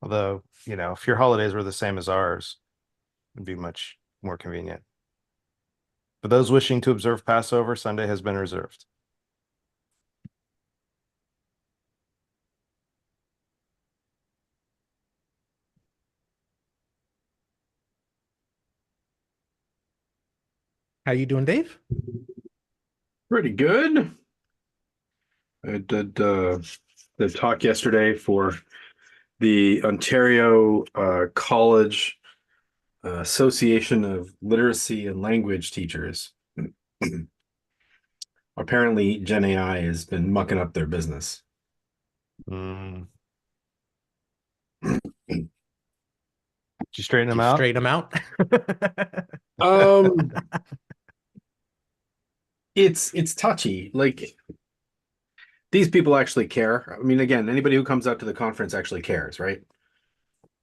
Although, if your holidays were the same as ours, it'd be much more convenient. For those wishing to observe Passover, Sunday has been reserved. How you doing, Dave? Pretty good. I did the talk yesterday for the Ontario College Association of Literacy and Language Teachers. Apparently, Gen AI has been mucking up their business. Mm. Did you straighten Did them you out? straighten them out? Um, it's touchy. Like these people actually care. I mean, again, anybody who comes out to the conference actually cares, right?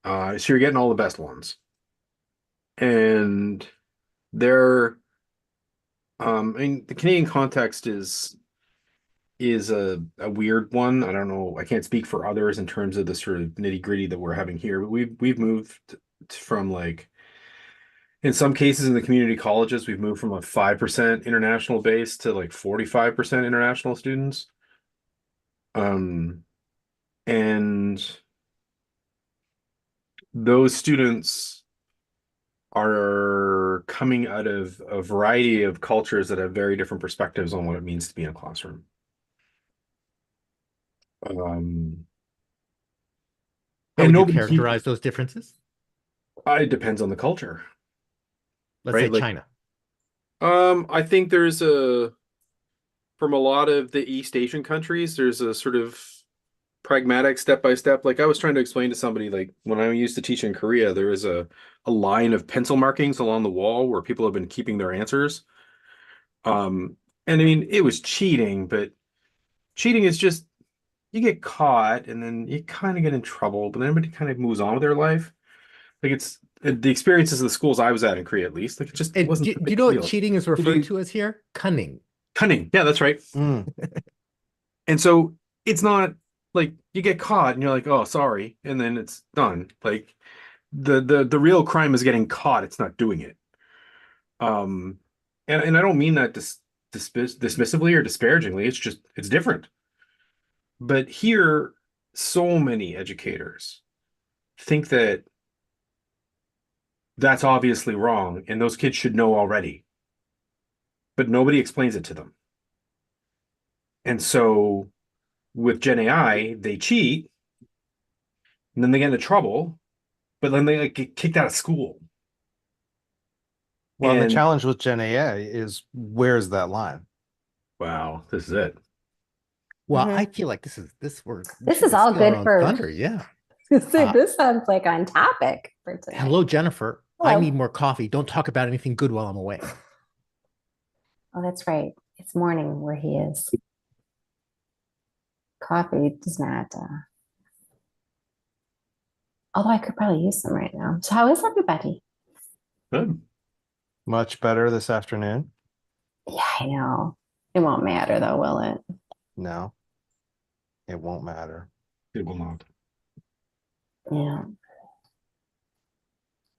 So you're getting all the best ones, and they're I mean, the Canadian context is a weird one. I don't know. I can't speak for others in terms of the sort of nitty-gritty that we're having here, but we've moved from like in some cases in the community colleges, we've moved from a 5% international base to like 45% international students. Um, and those students are coming out of a variety of cultures that have very different perspectives on what it means to be in a classroom. Um, How and would you nobody, characterize those differences? it depends on the culture, Let's say right? Like, China. I think from a lot of the East Asian countries, there's a sort of pragmatic step by step. Like I was trying to explain to somebody, like when I used to teach in Korea, there is a line of pencil markings along the wall where people have been keeping their answers. Um, and I mean, it was cheating, but cheating is just you get caught and then you kind of get in trouble, but then everybody kind of moves on with their life. Like it's the experiences of the schools I was at in Korea, at least, like it just And wasn't a do you big know what deal. cheating is Did referred you to as here? Cunning. cunning? Yeah, that's right. Mm. And so it's not like you get caught and you're like, oh, sorry, and then it's done. Like the real crime is getting caught. It's not doing it. Um, and I don't mean that dismissively or disparagingly. It's just it's different. But here, so many educators think that that's obviously wrong, and those kids should know already. But nobody explains it to them. And so with Gen AI, they cheat, and then they get into trouble, but then they like get kicked out of school. Well, and the And challenge with Gen AI is where's that line? wow, this is it. Well, I hmm feel like we This should is be all stealing our good own for. thunder. Yeah. Uh, This sounds like on topic for tonight. hello, Jennifer. I need Hello. more coffee. Don't talk about anything good while I'm away. Oh, that's right. It's morning where he is. Coffee does not. Although I could probably use some right now. So, how is everybody? Good. Much better this afternoon. Yeah, I know. It won't matter though, will it? No, it won't matter. It will not. Yeah.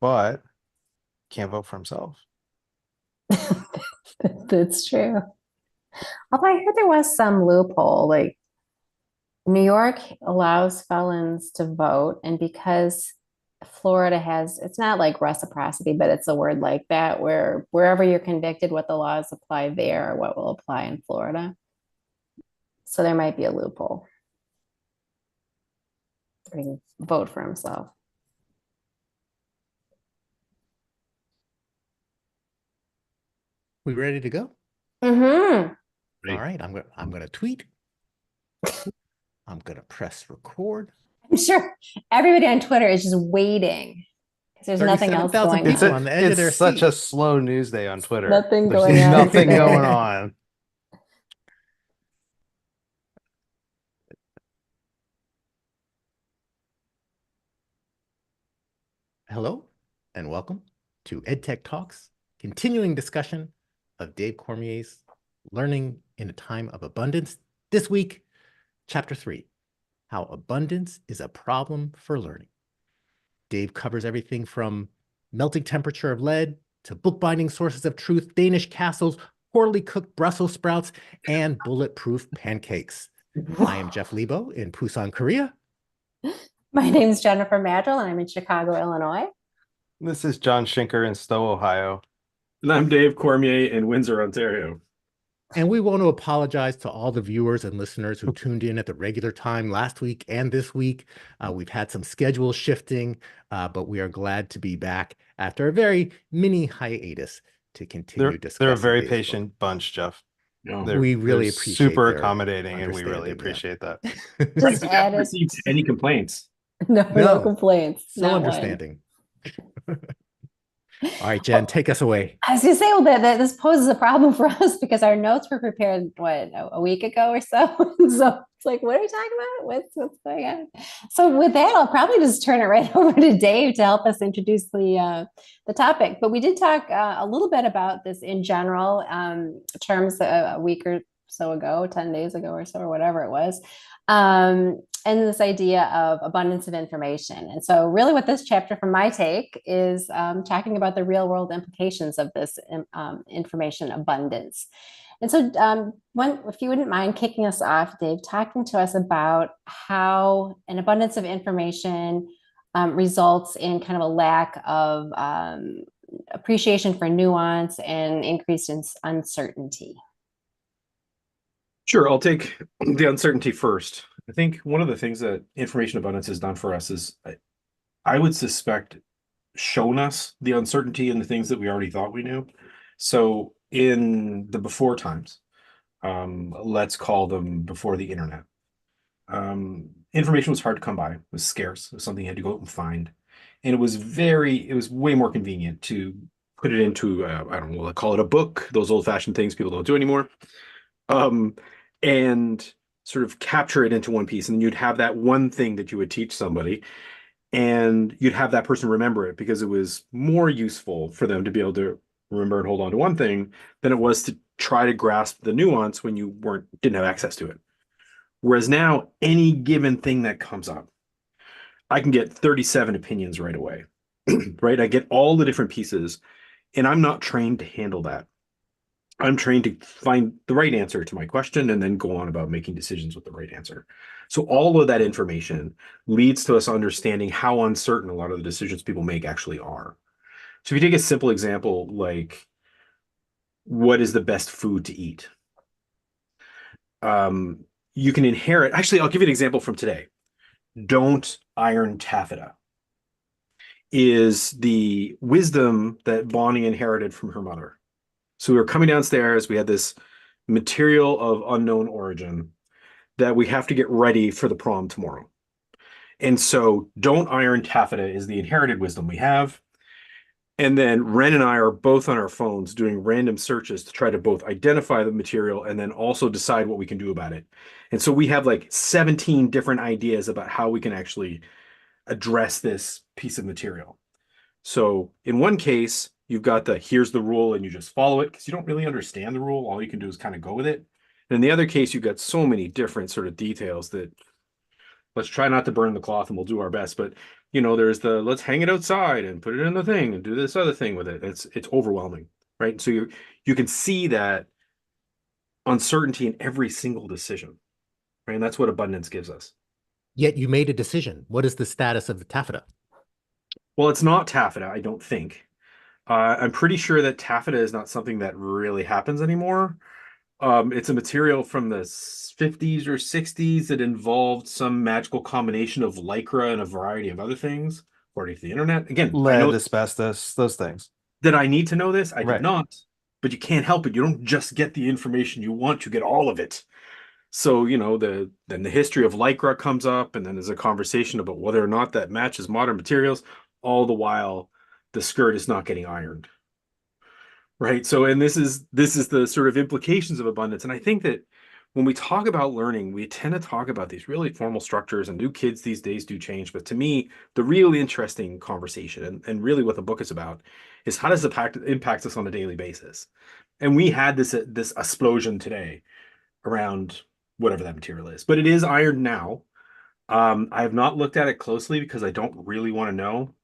But can't vote for himself. That's true. Although I heard there was some loophole, like New York allows felons to vote, and because Florida has, it's not like reciprocity, but it's a word like that, where wherever you're convicted, what the laws apply there, what will apply in Florida. So there might be a loophole. He can vote for himself. We ready to go? Mm-hmm. All Right. right. I'm gonna tweet. I'm gonna press record. I'm sure everybody on Twitter is just waiting because there's nothing else 37,000 going It's people on. a on the edge of it's their such a seat. slow news day on Twitter. Nothing There's going on nothing going today. on. Hello and welcome to EdTech Talks, continuing discussion of Dave Cormier's Learning in a Time of Abundance. This week, Chapter 3, how abundance is a problem for learning. Dave covers everything from melting temperature of lead to bookbinding sources of truth, Danish castles, poorly cooked Brussels sprouts, and bulletproof pancakes. I am Jeff Lebo in Busan, Korea. My name is Jennifer Madrill, and I'm in Chicago, Illinois. This is John Schinker in Stowe, Ohio. And I'm Dave Cormier in Windsor, Ontario. And we want to apologize to all the viewers and listeners who tuned in at the regular time last week and this week. We've had some schedule shifting, but we are glad to be back after a very mini hiatus to continue discussing. They're a very this patient book. bunch, Jeff. No. We really they're appreciate super their accommodating, and we really understanding, yeah. appreciate that. Just We add haven't it. received any complaints. No No. complaints. So Not one. understanding. All right, Jen, take us away. I was going to say, well, that this poses a problem for us because our notes were prepared, what, a week ago or so? So it's like, what are we talking about? What's going on? So with that, I'll probably just turn it right over to Dave to help us introduce the topic. But we did talk a little bit about this in general terms a week or so ago, 10 days ago or so, or whatever it was. And this idea of abundance of information. And so really what this chapter from my take is talking about the real world implications of this information abundance. And so if you wouldn't mind kicking us off, Dave, talking to us about how an abundance of information results in kind of a lack of appreciation for nuance and increase in uncertainty. Sure, I'll take the uncertainty first. I think one of the things that information abundance has done for us is, I would suspect, shown us the uncertainty in the things that we already thought we knew. So in the before times, let's call them before the internet, information was hard to come by. It was scarce. It was something you had to go out and find. And it was way more convenient to put it into, I don't know, call it a book, those old-fashioned things people don't do anymore. And sort of capture it into one piece. And then you'd have that one thing that you would teach somebody, and you'd have that person remember it because it was more useful for them to be able to remember and hold on to one thing than it was to try to grasp the nuance when you didn't have access to it. Whereas now, any given thing that comes up, I can get 37 opinions right away, right? I get all the different pieces, and I'm not trained to handle that. I'm trained to find the right answer to my question and then go on about making decisions with the right answer. So all of that information leads to us understanding how uncertain a lot of the decisions people make actually are. So if you take a simple example, like what is the best food to eat? You can inherit, actually, I'll give you an example from today. Don't iron taffeta is the wisdom that Bonnie inherited from her mother. So we were coming downstairs, we had this material of unknown origin that we have to get ready for the prom tomorrow. And so don't iron taffeta is the inherited wisdom we have. And then Ren and I are both on our phones doing random searches to try to both identify the material and then also decide what we can do about it. And so we have like 17 different ideas about how we can actually address this piece of material. So in one case, you've got here's the rule and you just follow it because you don't really understand the rule. All you can do is kind of go with it. And in the other case, you've got so many different sort of details that let's try not to burn the cloth and we'll do our best. But, there's let's hang it outside and put it in the thing and do this other thing with it. It's overwhelming, right? So you can see that uncertainty in every single decision, right? And that's what abundance gives us. Yet you made a decision. What is the status of the taffeta? Well, it's not taffeta, I don't think. I'm pretty sure that taffeta is not something that really happens anymore. It's a material from the 50s or 60s that involved some magical combination of lycra and a variety of other things, according to the internet. Again, Lead, I know asbestos, those things. that I need to know this. I Right. did not, but you can't help it. You don't just get the information you want, you get all of it. So, then the history of lycra comes up, and then there's a conversation about whether or not that matches modern materials, all the while the skirt is not getting ironed. Right. So, and this is the sort of implications of abundance. And I think that when we talk about learning, we tend to talk about these really formal structures, and new kids these days do change. But to me, the really interesting conversation and really what the book is about is how does it impact us on a daily basis? And we had this explosion today around whatever that material is, but it is ironed now. I have not looked at it closely because I don't really want to know.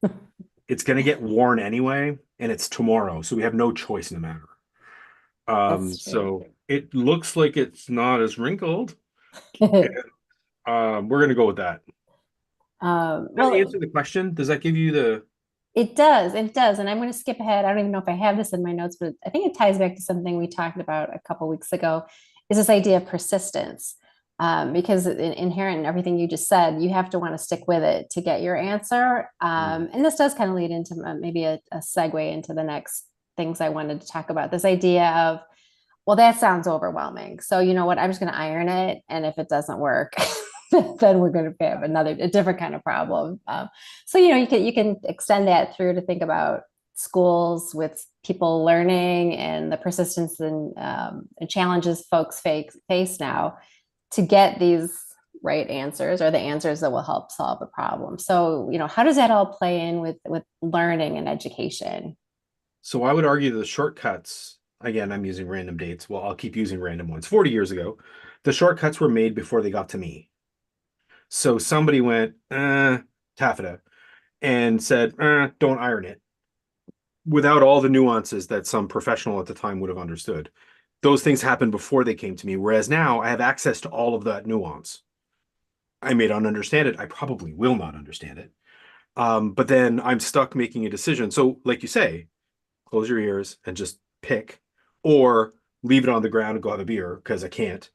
It's going to get worn anyway, and it's tomorrow, so we have no choice in the matter. That's true. So it looks like it's not as wrinkled. We're going to go with that. Does that Well, answer the question? Does that give you the? it does. It does. And I'm going to skip ahead. I don't even know if I have this in my notes, but I think it ties back to something we talked about a couple weeks ago, is this idea of persistence. Because inherent in everything you just said, you have to want to stick with it to get your answer. And this does kind of lead into maybe a segue into the next things I wanted to talk about. This idea of, well, that sounds overwhelming. So you know what? I'm just going to iron it. And if it doesn't work, then we're going to have a different kind of problem. So you know, you can extend that through to think about schools with people learning and the persistence and challenges folks face now to get these right answers or the answers that will help solve the problem. So you know, how does that all play in with learning and education? So I would argue the shortcuts, again, I'm using random dates. Well, I'll keep using random ones. 40 years ago, the shortcuts were made before they got to me. So somebody went, taffeta, and said, don't iron it, without all the nuances that some professional at the time would have understood. Those things happened before they came to me, whereas now I have access to all of that nuance. I may not understand it. I probably will not understand it. But then I'm stuck making a decision. So, like you say, close your ears and just pick, or leave it on the ground and go have a beer because I can't,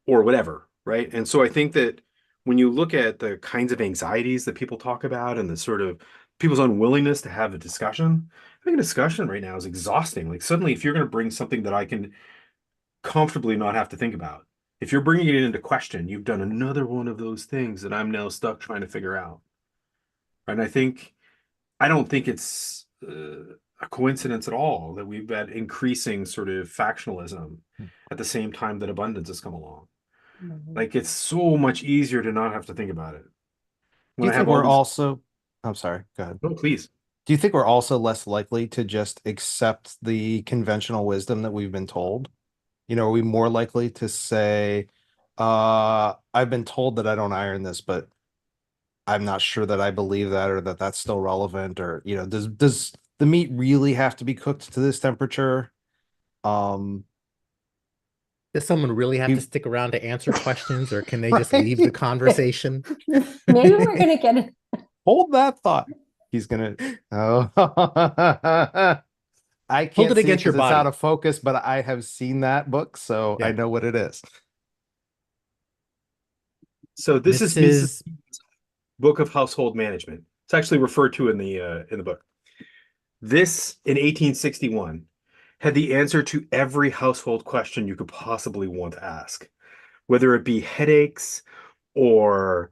or whatever, right? And so I think that when you look at the kinds of anxieties that people talk about and the sort of people's unwillingness to have a discussion, I think a discussion right now is exhausting. Like suddenly, if you're going to bring something that I can comfortably not have to think about, if you're bringing it into question, you've done another one of those things that I'm now stuck trying to figure out. And I don't think it's a coincidence at all that we've had increasing sort of factionalism at the same time that abundance has come along. Mhm. Like it's so much easier to not have to think about it. Do When you I think have all we're these, also, I'm sorry, go ahead. no, please. Do you think we're also less likely to just accept the conventional wisdom that we've been told? You know, are we more likely to say, I've been told that I don't iron this, but I'm not sure that I believe that or that that's still relevant, or, you know, does the meat really have to be cooked to this temperature? Um, Does someone really have to we stick around to answer questions, or can they just right? leave the conversation? Maybe we're going to get it. Hold that thought. He's gonna. Oh, I Hold can't it see it against your because it's out body. of focus, but I have seen that book, so I Yeah. know what it is. So this is Mrs. Mrs. Book of Household Management. It's actually referred to in the book. This in 1861 had the answer to every household question you could possibly want to ask, whether it be headaches or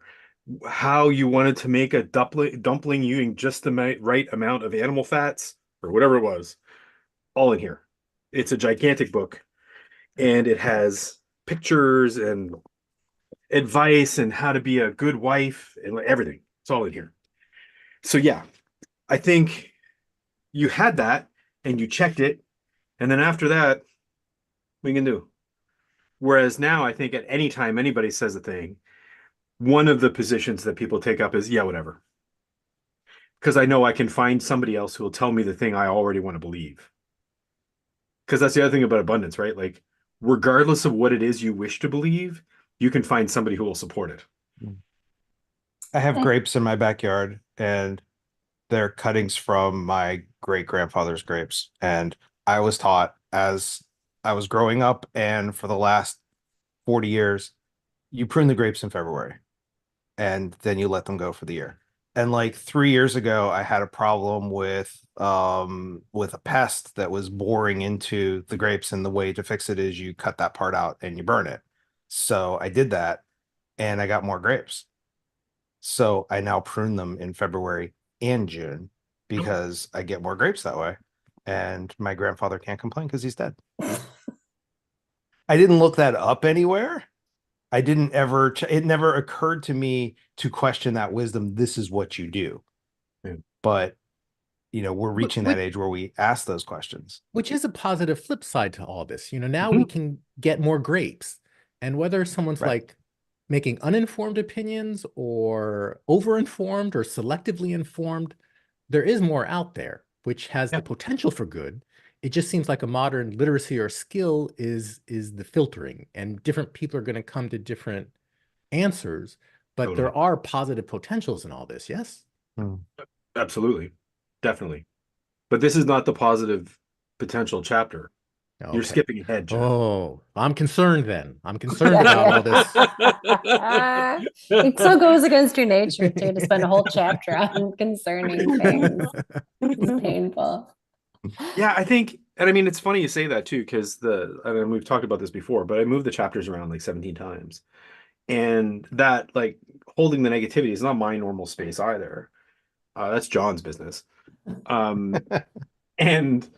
how you wanted to make a dumpling using just the right amount of animal fats or whatever it was, all in here. It's a gigantic book, and it has pictures and advice and how to be a good wife and everything. It's all in here. So yeah, I think you had that and you checked it, and then after that, we can do. Whereas now, I think at any time anybody says a thing, one of the positions that people take up is, yeah, whatever. Because I know I can find somebody else who will tell me the thing I already want to believe. Because that's the other thing about abundance, right? Like, regardless of what it is you wish to believe, you can find somebody who will support it. I have grapes in my backyard, and they're cuttings from my great grandfather's grapes. And I was taught as I was growing up, and for the last 40 years, you prune the grapes in February and then you let them go for the year. And like 3 years ago, I had a problem with a pest that was boring into the grapes, and the way to fix it is you cut that part out and you burn it. So I did that and I got more grapes. So I now prune them in February and June because I get more grapes that way. And my grandfather can't complain because he's dead. I didn't look that up anywhere. I didn't ever, it never occurred to me to question that wisdom. This is what you do. Yeah. But, you know, we're Wh- reaching that Which, age where we ask those questions. which is a positive flip side to all this. You know, now we Mhm. can get more grapes. And whether someone's Right. like, making uninformed opinions or overinformed or selectively informed. There is more out there, which has Yeah, the potential for good. It just seems like a modern literacy or skill is the filtering, and different people are going to come to different answers, but Totally. there are positive potentials in all this, yes? mm. Absolutely. Definitely. But this is not the positive potential chapter. You're Okay. skipping ahead, Jeff. Oh, I'm concerned then. I'm concerned about all this. It so goes against your nature too to spend a whole chapter on concerning things. It's painful. Yeah, I think, and I mean, it's funny you say that too, because I mean, we've talked about this before, but I moved the chapters around like 17 times. And that, like, holding the negativity is not my normal space either. That's John's business. Um, and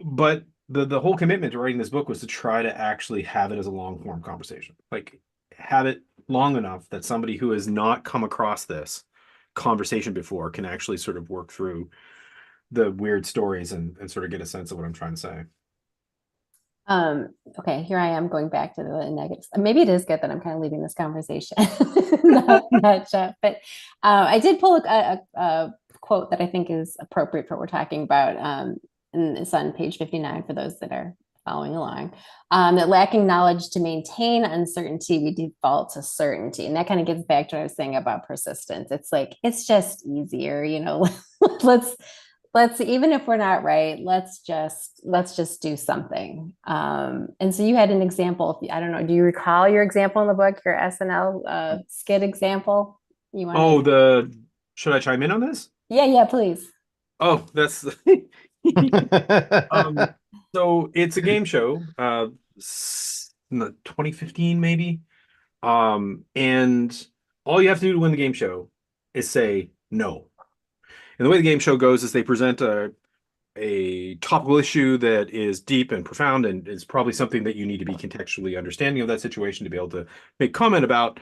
but the whole commitment to writing this book was to try to actually have it as a long form conversation, like have it long enough that somebody who has not come across this conversation before can actually sort of work through the weird stories and sort of get a sense of what I'm trying to say. Um, okay, here I am going back to the negatives. Maybe it is good that I'm kind of leaving this conversation, not Jeff. But I did pull a quote that I think is appropriate for what we're talking about. And it's on page 59 for those that are following along. That lacking knowledge to maintain uncertainty, we default to certainty. And that kind of gets back to what I was saying about persistence. It's like, it's just easier, let's even if we're not right, let's just do something. And so you had an example. I don't know, do you recall your example in the book, your SNL skit example? You want Oh, to? should I chime in on this? Yeah, please. Oh, that's um so it's a game show, in the 2015 maybe. And all you have to do to win the game show is say no. And the way the game show goes is they present a topical issue that is deep and profound and is probably something that you need to be contextually understanding of that situation to be able to make comment about.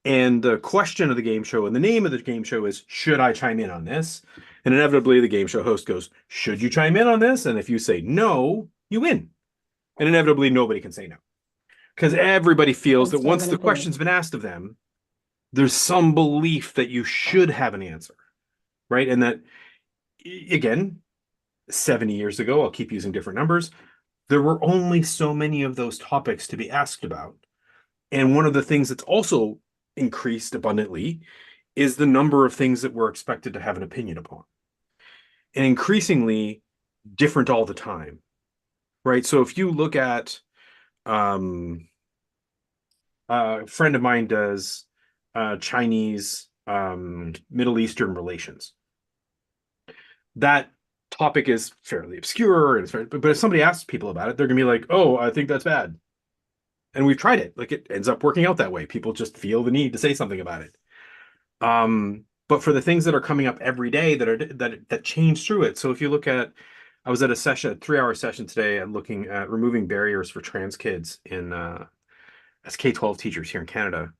And the question of the game show and the name of the game show is, should I chime in on this? And inevitably, the game show host goes, should you chime in on this? And if you say no, you win. And inevitably, nobody can say no. Because everybody feels that Once you have once an the opinion. question's been asked of them, there's some belief that you should have an answer, right? And that, again, 70 years ago, I'll keep using different numbers, there were only so many of those topics to be asked about. And one of the things that's also increased abundantly is the number of things that we're expected to have an opinion upon. And increasingly different all the time, right? So if you look at, a friend of mine does Chinese, Middle Eastern relations. That topic is fairly obscure, and but if somebody asks people about it, they're gonna be like, "Oh, I think that's bad." And we've tried it. Like, it ends up working out that way. People just feel the need to say something about it. But for the things that are coming up every day that change through it. So if you look at, I was at a session, a 3-hour session today, and looking at removing barriers for trans kids in as K-12 teachers here in Canada.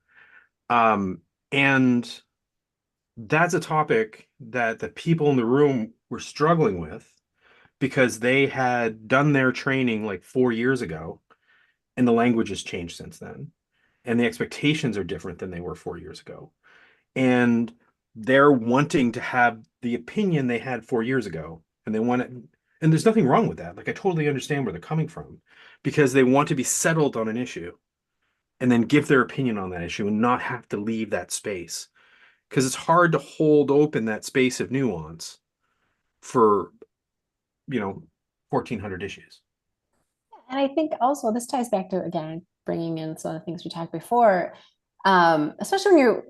And that's a topic that the people in the room were struggling with because they had done their training like 4 years ago, and the language has changed since then. And the expectations are different than they were 4 years ago. And they're wanting to have the opinion they had 4 years ago. And they want it, and there's nothing wrong with that. Like, I totally understand where they're coming from because they want to be settled on an issue and then give their opinion on that issue and not have to leave that space. Because it's hard to hold open that space of nuance for, 1,400 issues. And I think also this ties back to, again, bringing in some of the things we talked before, especially when you're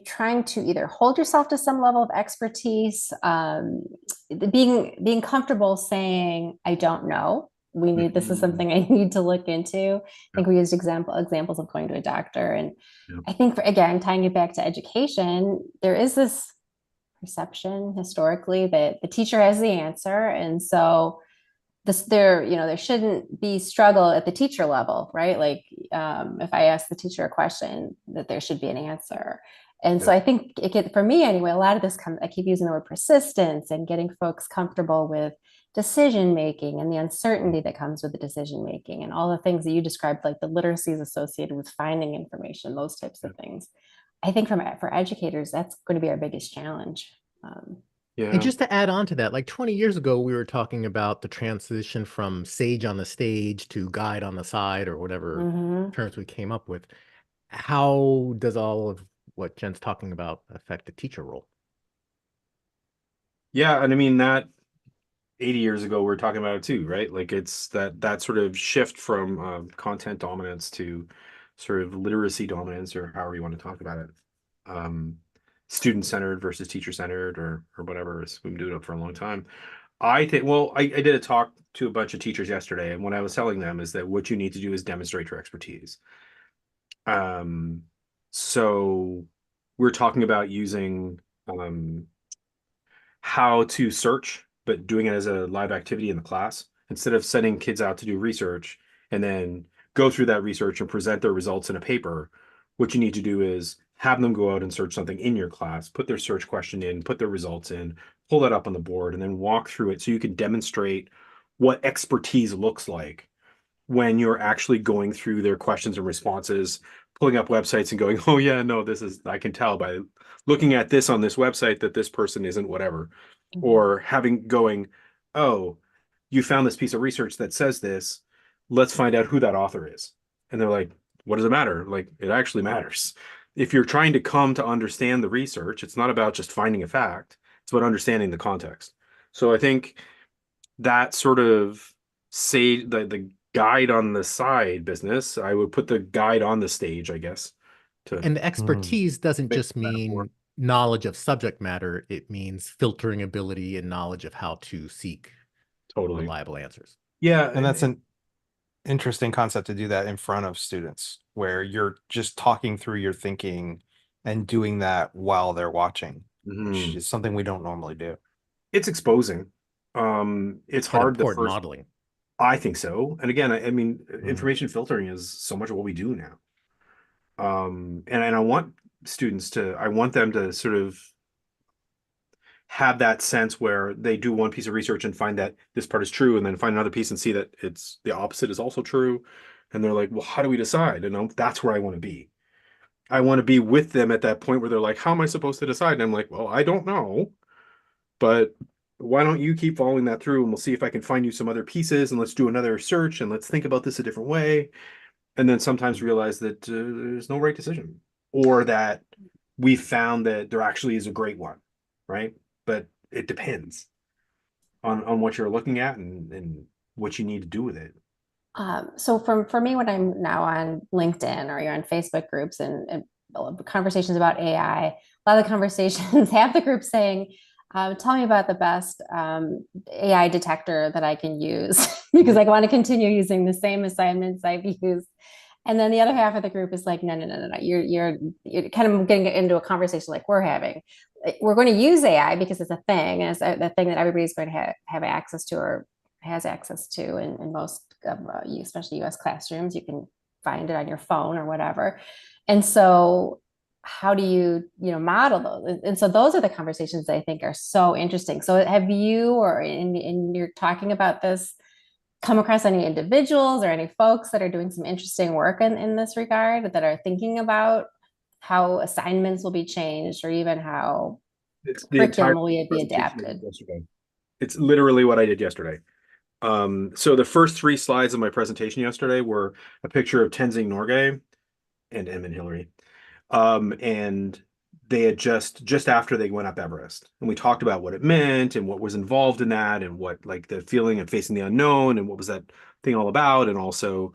trying to either hold yourself to some level of expertise, being comfortable saying, I don't know. This is something I need to look into. I think we used examples of going to a doctor. And I think, again, tying it back to education, there is this perception historically that the teacher has the answer. And so there shouldn't be struggle at the teacher level, right? Like, if I ask the teacher a question, that there should be an answer. And so I think for me anyway, a lot of this I keep using the word persistence and getting folks comfortable with decision making and the uncertainty that comes with the decision making and all the things that you described, like the literacies associated with finding information, those types of things. I think for educators, that's going to be our biggest challenge. And Yeah. just to add on to that, like 20 years ago, we were talking about the transition from sage on the stage to guide on the side or whatever Mhm. terms we came up with. How does all of what Jen's talking about affect the teacher role? Yeah, and I mean that 80 years ago we were talking about it too, right? Like it's that sort of shift from content dominance to sort of literacy dominance, or however you want to talk about it. Um, Student centered versus teacher centered, or whatever. We've been doing it for a long time. I think, well, I did a talk to a bunch of teachers yesterday, and what I was telling them is that what you need to do is demonstrate your expertise. Um, so we're talking about using how to search, but doing it as a live activity in the class instead of sending kids out to do research and then go through that research and present their results in a paper. What you need to do is have them go out and search something in your class, put their search question in, put their results in, pull that up on the board, and then walk through it so you can demonstrate what expertise looks like when you're actually going through their questions and responses, pulling up websites and going, oh yeah, no, this is, I can tell by looking at this on this website that this person isn't whatever. Or having going, oh, you found this piece of research that says this. Let's find out who that author is. And they're like, what does it matter? Like, it actually matters. If you're trying to come to understand the research, it's not about just finding a fact, it's about understanding the context. So I think that sort of say the guide on the side business, I would put the guide on the stage, I guess, to And the expertise doesn't fit just the metaphor. mean knowledge of subject matter, it means filtering ability and knowledge of how to seek Totally. reliable answers. Yeah. And that's an interesting concept to do that in front of students, where you're just talking through your thinking and doing that while they're watching, which Mhm. is something we don't normally do. It's exposing. It's But hard the important first, modeling. I think so. And again, I mean, Mm. information filtering is so much of what we do now. And I want students to, I want them to sort of have that sense where they do one piece of research and find that this part is true, and then find another piece and see that it's the opposite is also true. And they're like, well, how do we decide? And that's where I want to be. I want to be with them at that point where they're like, how am I supposed to decide? And I'm like, well, I don't know, but why don't you keep following that through and we'll see if I can find you some other pieces and let's do another search and let's think about this a different way. And then sometimes realize that there's no right decision, or that we found that there actually is a great one, right? But it depends on what you're looking at and what you need to do with it. So for me, when I'm now on LinkedIn or you're on Facebook groups and conversations about AI, a lot of the conversations have the group saying, tell me about the best AI detector that I can use because I want to continue using the same assignments I've used. And then the other half of the group is like, no, no, no, no, no. You're kind of getting into a conversation like we're having. We're going to use AI because it's a thing, and it's the thing that everybody's going to have access to or has access to in most of especially US classrooms. You can find it on your phone or whatever. And so how do you model those? And so those are the conversations that I think are so interesting. So have you or in you're talking about this come across any individuals or any folks that are doing some interesting work in this regard that are thinking about how assignments will be changed or even how It's the entire curriculum will be presentation I did adapted? yesterday. It's literally what I did yesterday. So the first three slides of my presentation yesterday were a picture of Tenzing Norgay and Emin Hillary. And they had just after they went up Everest, and we talked about what it meant and what was involved in that, and what like the feeling of facing the unknown, and what was that thing all about, and also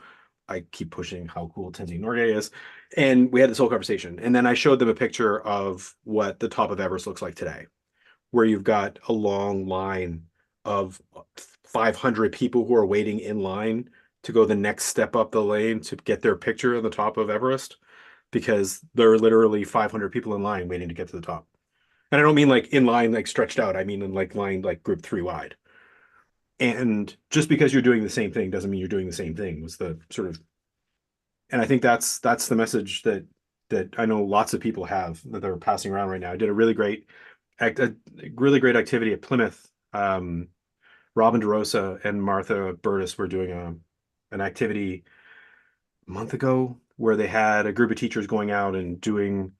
I keep pushing how cool Tenzing Norgay is, and we had this whole conversation, and then I showed them a picture of what the top of Everest looks like today, where you've got a long line of 500 people who are waiting in line to go the next step up the lane to get their picture on the top of Everest, because there are literally 500 people in line waiting to get to the top. And I don't mean like in line, like stretched out. I mean in like line, like group 3 wide. And just because you're doing the same thing doesn't mean you're doing the same thing, was the sort of, and I think that's the message that I know lots of people have that they're passing around right now. I did a really great activity at Plymouth Robin DeRosa and Martha Burtis were doing an activity a month ago where they had a group of teachers going out and doing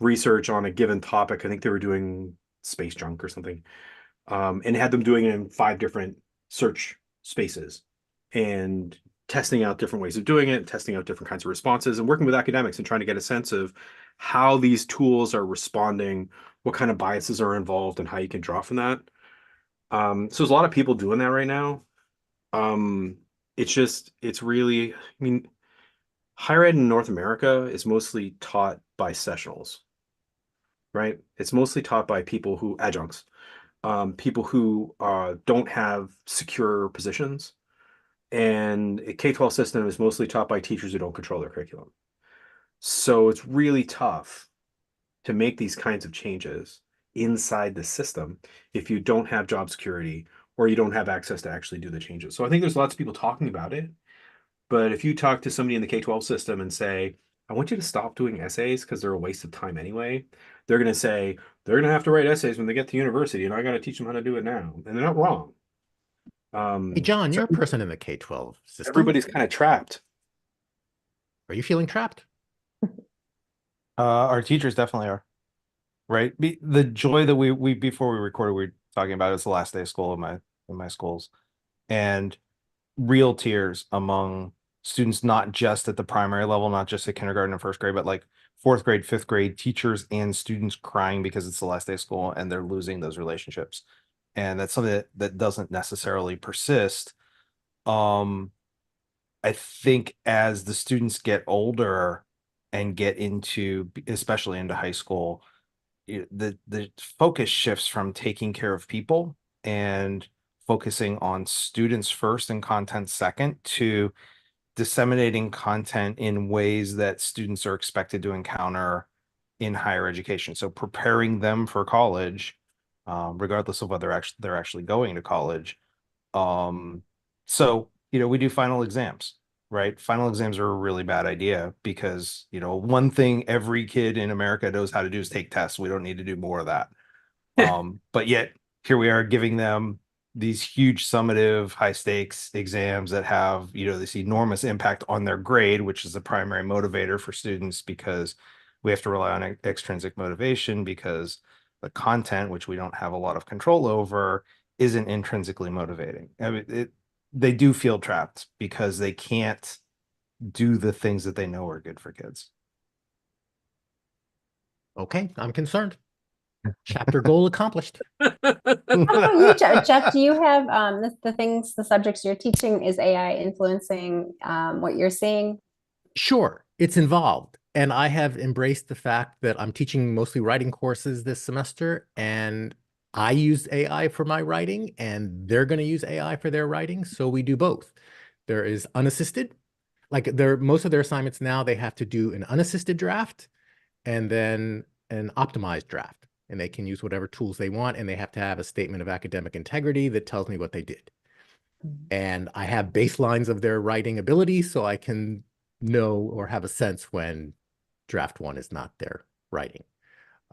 research on a given topic. I think they were doing space junk or something, and had them doing it in 5 different search spaces and testing out different ways of doing it, testing out different kinds of responses, and working with academics and trying to get a sense of how these tools are responding, what kind of biases are involved, and how you can draw from that. So there's a lot of people doing that right now. Um, it's really, I mean, higher ed in North America is mostly taught by sessionals, right? It's mostly taught by people who adjuncts, people who don't have secure positions. And a K-12 system is mostly taught by teachers who don't control their curriculum. So it's really tough to make these kinds of changes inside the system if you don't have job security or you don't have access to actually do the changes. So I think there's lots of people talking about it. But if you talk to somebody in the K-12 system and say, I want you to stop doing essays because they're a waste of time anyway, they're going to say they're going to have to write essays when they get to university, and I got to teach them how to do it now. And they're not wrong. Hey, John, So you're a person in the K-12 system. everybody's kind of trapped. Are you feeling trapped? Our teachers definitely are, right? The joy that we before we recorded, we were talking about it's the last day of school in my schools, and real tears among students, not just at the primary level, not just at kindergarten and first grade, but like fourth grade, fifth grade, teachers and students crying because it's the last day of school and they're losing those relationships. And that's something that doesn't necessarily persist. I think as the students get older and get into, especially into high school, the focus shifts from taking care of people and focusing on students first and content second to disseminating content in ways that students are expected to encounter in higher education. So preparing them for college, regardless of whether they're actually going to college. So, we do final exams, right? Final exams are a really bad idea because, one thing every kid in America knows how to do is take tests. We don't need to do more of that. But yet here we are giving them these huge summative high stakes exams that have, this enormous impact on their grade, which is the primary motivator for students because we have to rely on extrinsic motivation because the content, which we don't have a lot of control over, isn't intrinsically motivating. I mean, they do feel trapped because they can't do the things that they know are good for kids. Okay, I'm concerned. Chapter goal accomplished. How about you, Jeff? Do you have the subjects you're teaching, is AI influencing what you're seeing? Sure, it's involved. And I have embraced the fact that I'm teaching mostly writing courses this semester, and I use AI for my writing, and they're going to use AI for their writing. So we do both. There is unassisted, like most of their assignments now, they have to do an unassisted draft and then an optimized draft. And they can use whatever tools they want, and they have to have a statement of academic integrity that tells me what they did. And I have baselines of their writing ability, so I can know or have a sense when draft one is not their writing.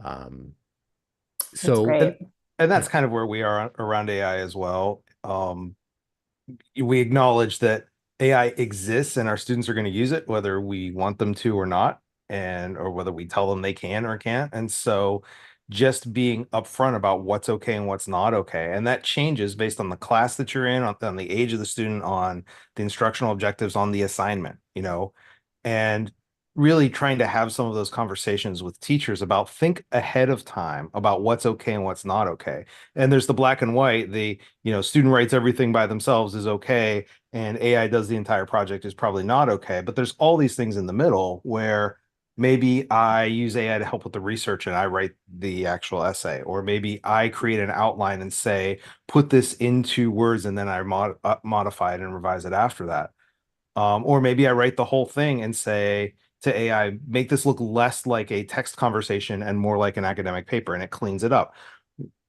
That's great. And that's kind of where we are around AI as well. We acknowledge that AI exists and our students are going to use it, whether we want them to or not, or whether we tell them they can or can't. And so just being upfront about what's okay and what's not okay. And that changes based on the class that you're in, on the age of the student, on the instructional objectives, on the assignment, and really trying to have some of those conversations with teachers about think ahead of time about what's okay and what's not okay. And there's the black and white, student writes everything by themselves is okay, and AI does the entire project is probably not okay. But there's all these things in the middle where maybe I use AI to help with the research and I write the actual essay, or maybe I create an outline and say, put this into words, and then I modify it and revise it after that. Or maybe I write the whole thing and say to AI, make this look less like a text conversation and more like an academic paper, and it cleans it up.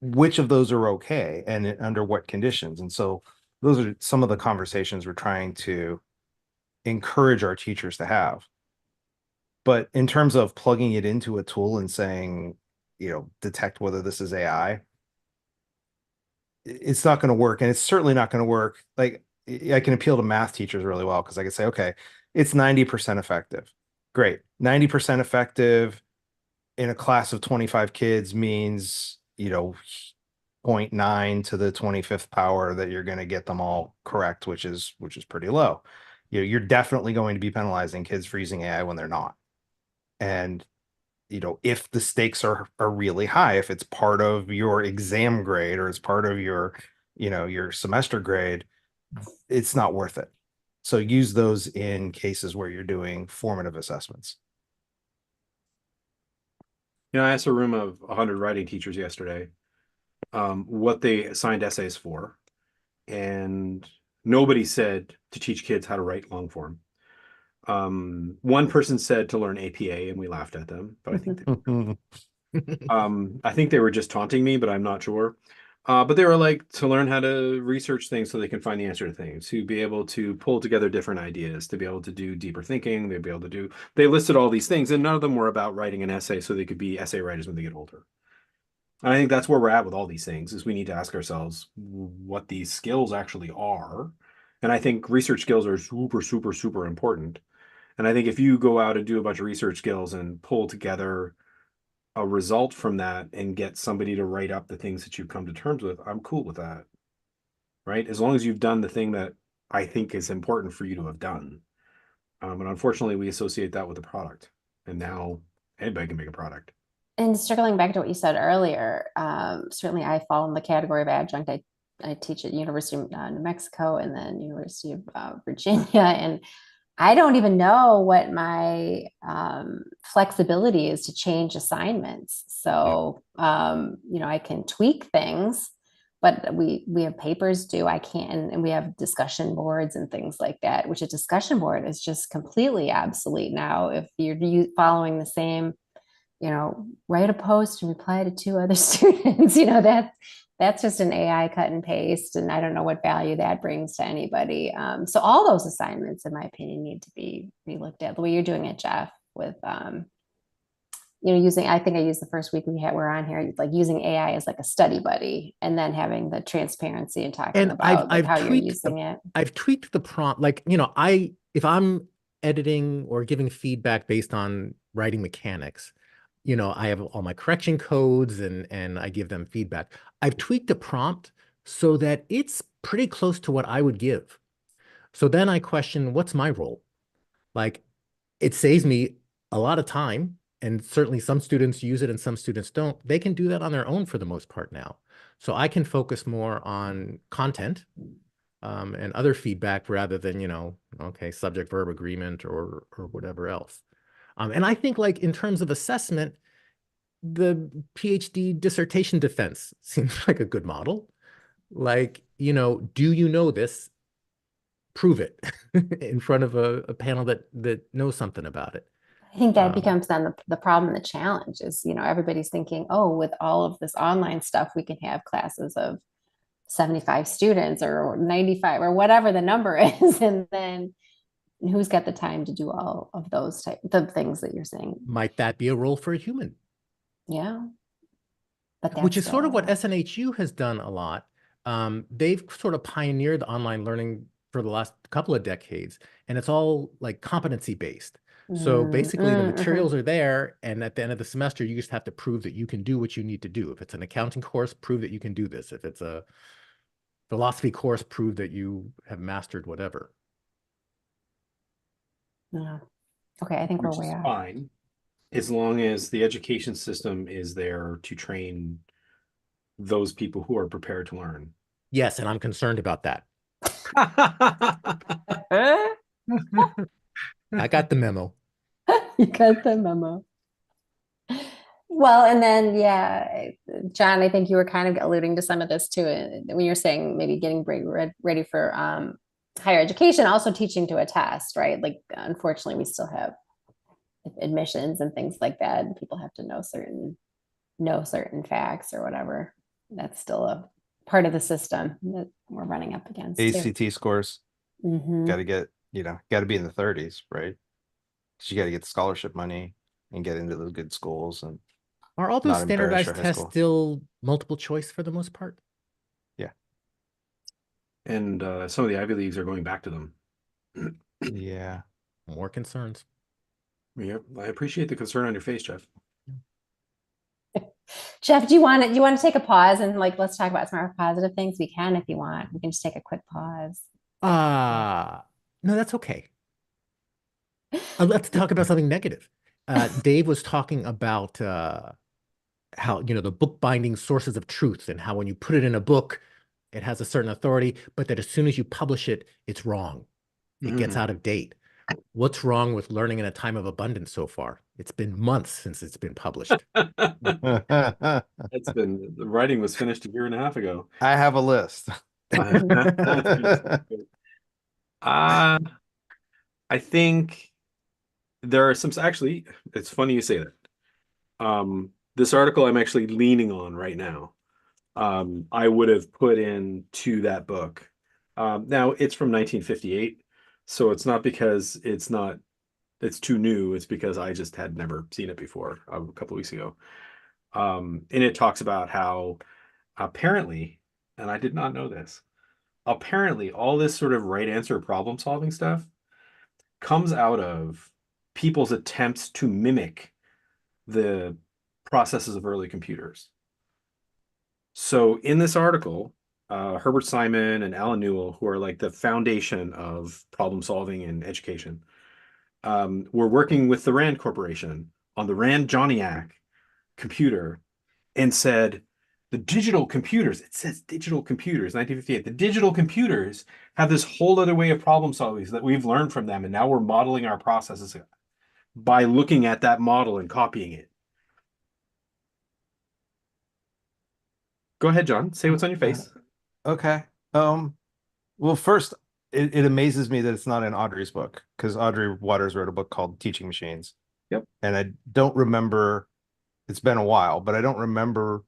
Which of those are okay and under what conditions? And so those are some of the conversations we're trying to encourage our teachers to have. But in terms of plugging it into a tool and saying, detect whether this is AI, it's not going to work, and it's certainly not going to work. Like I can appeal to math teachers really well because I can say, okay, it's 90% effective. Great. 90% effective in a class of 25 kids means, 0.9 to the 25th power that you're going to get them all correct, which is pretty low. You're definitely going to be penalizing kids for using AI when they're not. And if the stakes are really high, if it's part of your exam grade or it's part of your semester grade, it's not worth it. So use those in cases where you're doing formative assessments. I asked a room of 100 writing teachers yesterday what they assigned essays for, and nobody said to teach kids how to write long form. One person said to learn APA, and we laughed at them, but I think they were just taunting me, but I'm not sure. But they were like to learn how to research things so they can find the answer to things, to be able to pull together different ideas, to be able to do deeper thinking, they'd be able to do, they listed all these things, and none of them were about writing an essay so they could be essay writers when they get older. And I think that's where we're at with all these things, is we need to ask ourselves what these skills actually are. And I think research skills are super, super, super important. And I think if you go out and do a bunch of research skills and pull together a result from that and get somebody to write up the things that you've come to terms with, I'm cool with that. Right? As long as you've done the thing that I think is important for you to have done. And unfortunately, we associate that with a product. And now anybody can make a product. And circling back to what you said earlier, certainly I fall in the category of adjunct. I teach at University of New Mexico and then University of Virginia, and I don't even know what my flexibility is to change assignments. So, I can tweak things, but we have papers due. I can't, and we have discussion boards and things like that, which a discussion board is just completely obsolete now. If you're following the same, write a post and reply to two other students, that's just an AI cut and paste. And I don't know what value that brings to anybody. So all those assignments, in my opinion, need to be looked at the way you're doing it, Jeff, with, I think I used the first week we're on here, like using AI as like a study buddy and then having the transparency and talking about how you're using it. I've tweaked the prompt. Like, if I'm editing or giving feedback based on writing mechanics, I have all my correction codes and I give them feedback. I've tweaked the prompt so that it's pretty close to what I would give. So then I question, what's my role? Like, it saves me a lot of time, and certainly some students use it and some students don't. They can do that on their own for the most part now. So I can focus more on content and other feedback rather than, okay, subject verb agreement or whatever else. And I think, like, in terms of assessment, the PhD dissertation defense seems like a good model. Like, do you know this? Prove it in front of a panel that knows something about it. I think that becomes then the problem and the challenge is, everybody's thinking, oh, with all of this online stuff, we can have classes of 75 students or 95 or whatever the number is. And then who's got the time to do all of those type of things that you're saying? Might that be a role for a human? Yeah. But which is sort of what SNHU has done a lot. They've sort of pioneered online learning for the last couple of decades, and it's all like competency based. So basically the materials are there, and at the end of the semester, you just have to prove that you can do what you need to do. If it's an accounting course, prove that you can do this. If it's a philosophy course, prove that you have mastered whatever. Yeah. Okay, I think Which we're way is off. fine, as long as the education system is there to train those people who are prepared to learn. Yes, and I'm concerned about that. I got the memo. You got the memo. Well, and then, yeah, John, I think you were kind of alluding to some of this too, when you're saying maybe getting ready for higher education, also teaching to a test, right? Like, unfortunately, we still have admissions and things like that, and people have to know certain facts or whatever. That's still a part of the system that we're running up against. ACT scores. Mm-hmm. Got to get, got to be in the 30s, right? Because you got to get the scholarship money and get into those good schools. And are all those standardized tests still multiple choice for the most part? Yeah. And some of the Ivy Leagues are going back to them. Yeah. More concerns. Yeah, I appreciate the concern on your face, Jeff. Jeff, do you want to take a pause and like let's talk about some more positive things? We can if you want. We can just take a quick pause. No, that's okay. Let's talk about something negative. Dave was talking about how, the bookbinding sources of truth and how when you put it in a book, it has a certain authority, but that as soon as you publish it, it's wrong. It gets out of date. What's wrong with learning in a time of abundance so far? It's been months since it's been published. The writing was finished a year and a half ago. I have a list. Uh, I think there are some, actually, it's funny you say that. This article I'm actually leaning on right now. I would have put into that book. Now it's from 1958, so it's not because it's too new. It's because I just had never seen it before a couple of weeks ago. And it talks about how apparently, and I did not know this, apparently all this sort of right answer problem solving stuff comes out of people's attempts to mimic the processes of early computers. So in this article, Herbert Simon and Alan Newell, who are like the foundation of problem solving in education, were working with the Rand Corporation on the Rand Joniac computer and said, the digital computers, it says digital computers, 1958, the digital computers have this whole other way of problem solving that we've learned from them. And now we're modeling our processes by looking at that model and copying it. Go ahead, John. Say what's on your face. Okay. Well, first, it amazes me that it's not in Audrey's book, because Audrey Waters wrote a book called Teaching Machines. Yep. And I don't remember, it's been a while, but I don't remember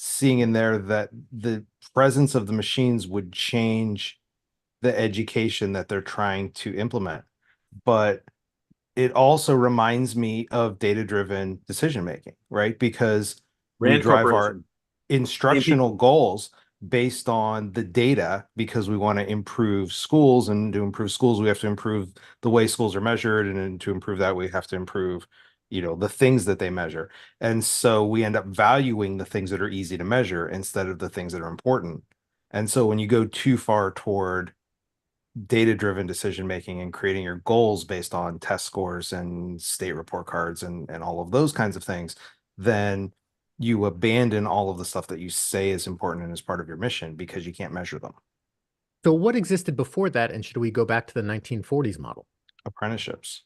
seeing in there that the presence of the machines would change the education that they're trying to implement. But it also reminds me of data-driven decision making, right? Because we Rand drive our Corporation. instructional goals based on the data, because we want to improve schools, and to improve schools we have to improve the way schools are measured, and to improve that we have to improve the things that they measure. And so we end up valuing the things that are easy to measure instead of the things that are important. And so when you go too far toward data-driven decision making and creating your goals based on test scores and state report cards and all of those kinds of things, then you abandon all of the stuff that you say is important and is part of your mission because you can't measure them. So what existed before that, and should we go back to the 1940s model? Apprenticeships.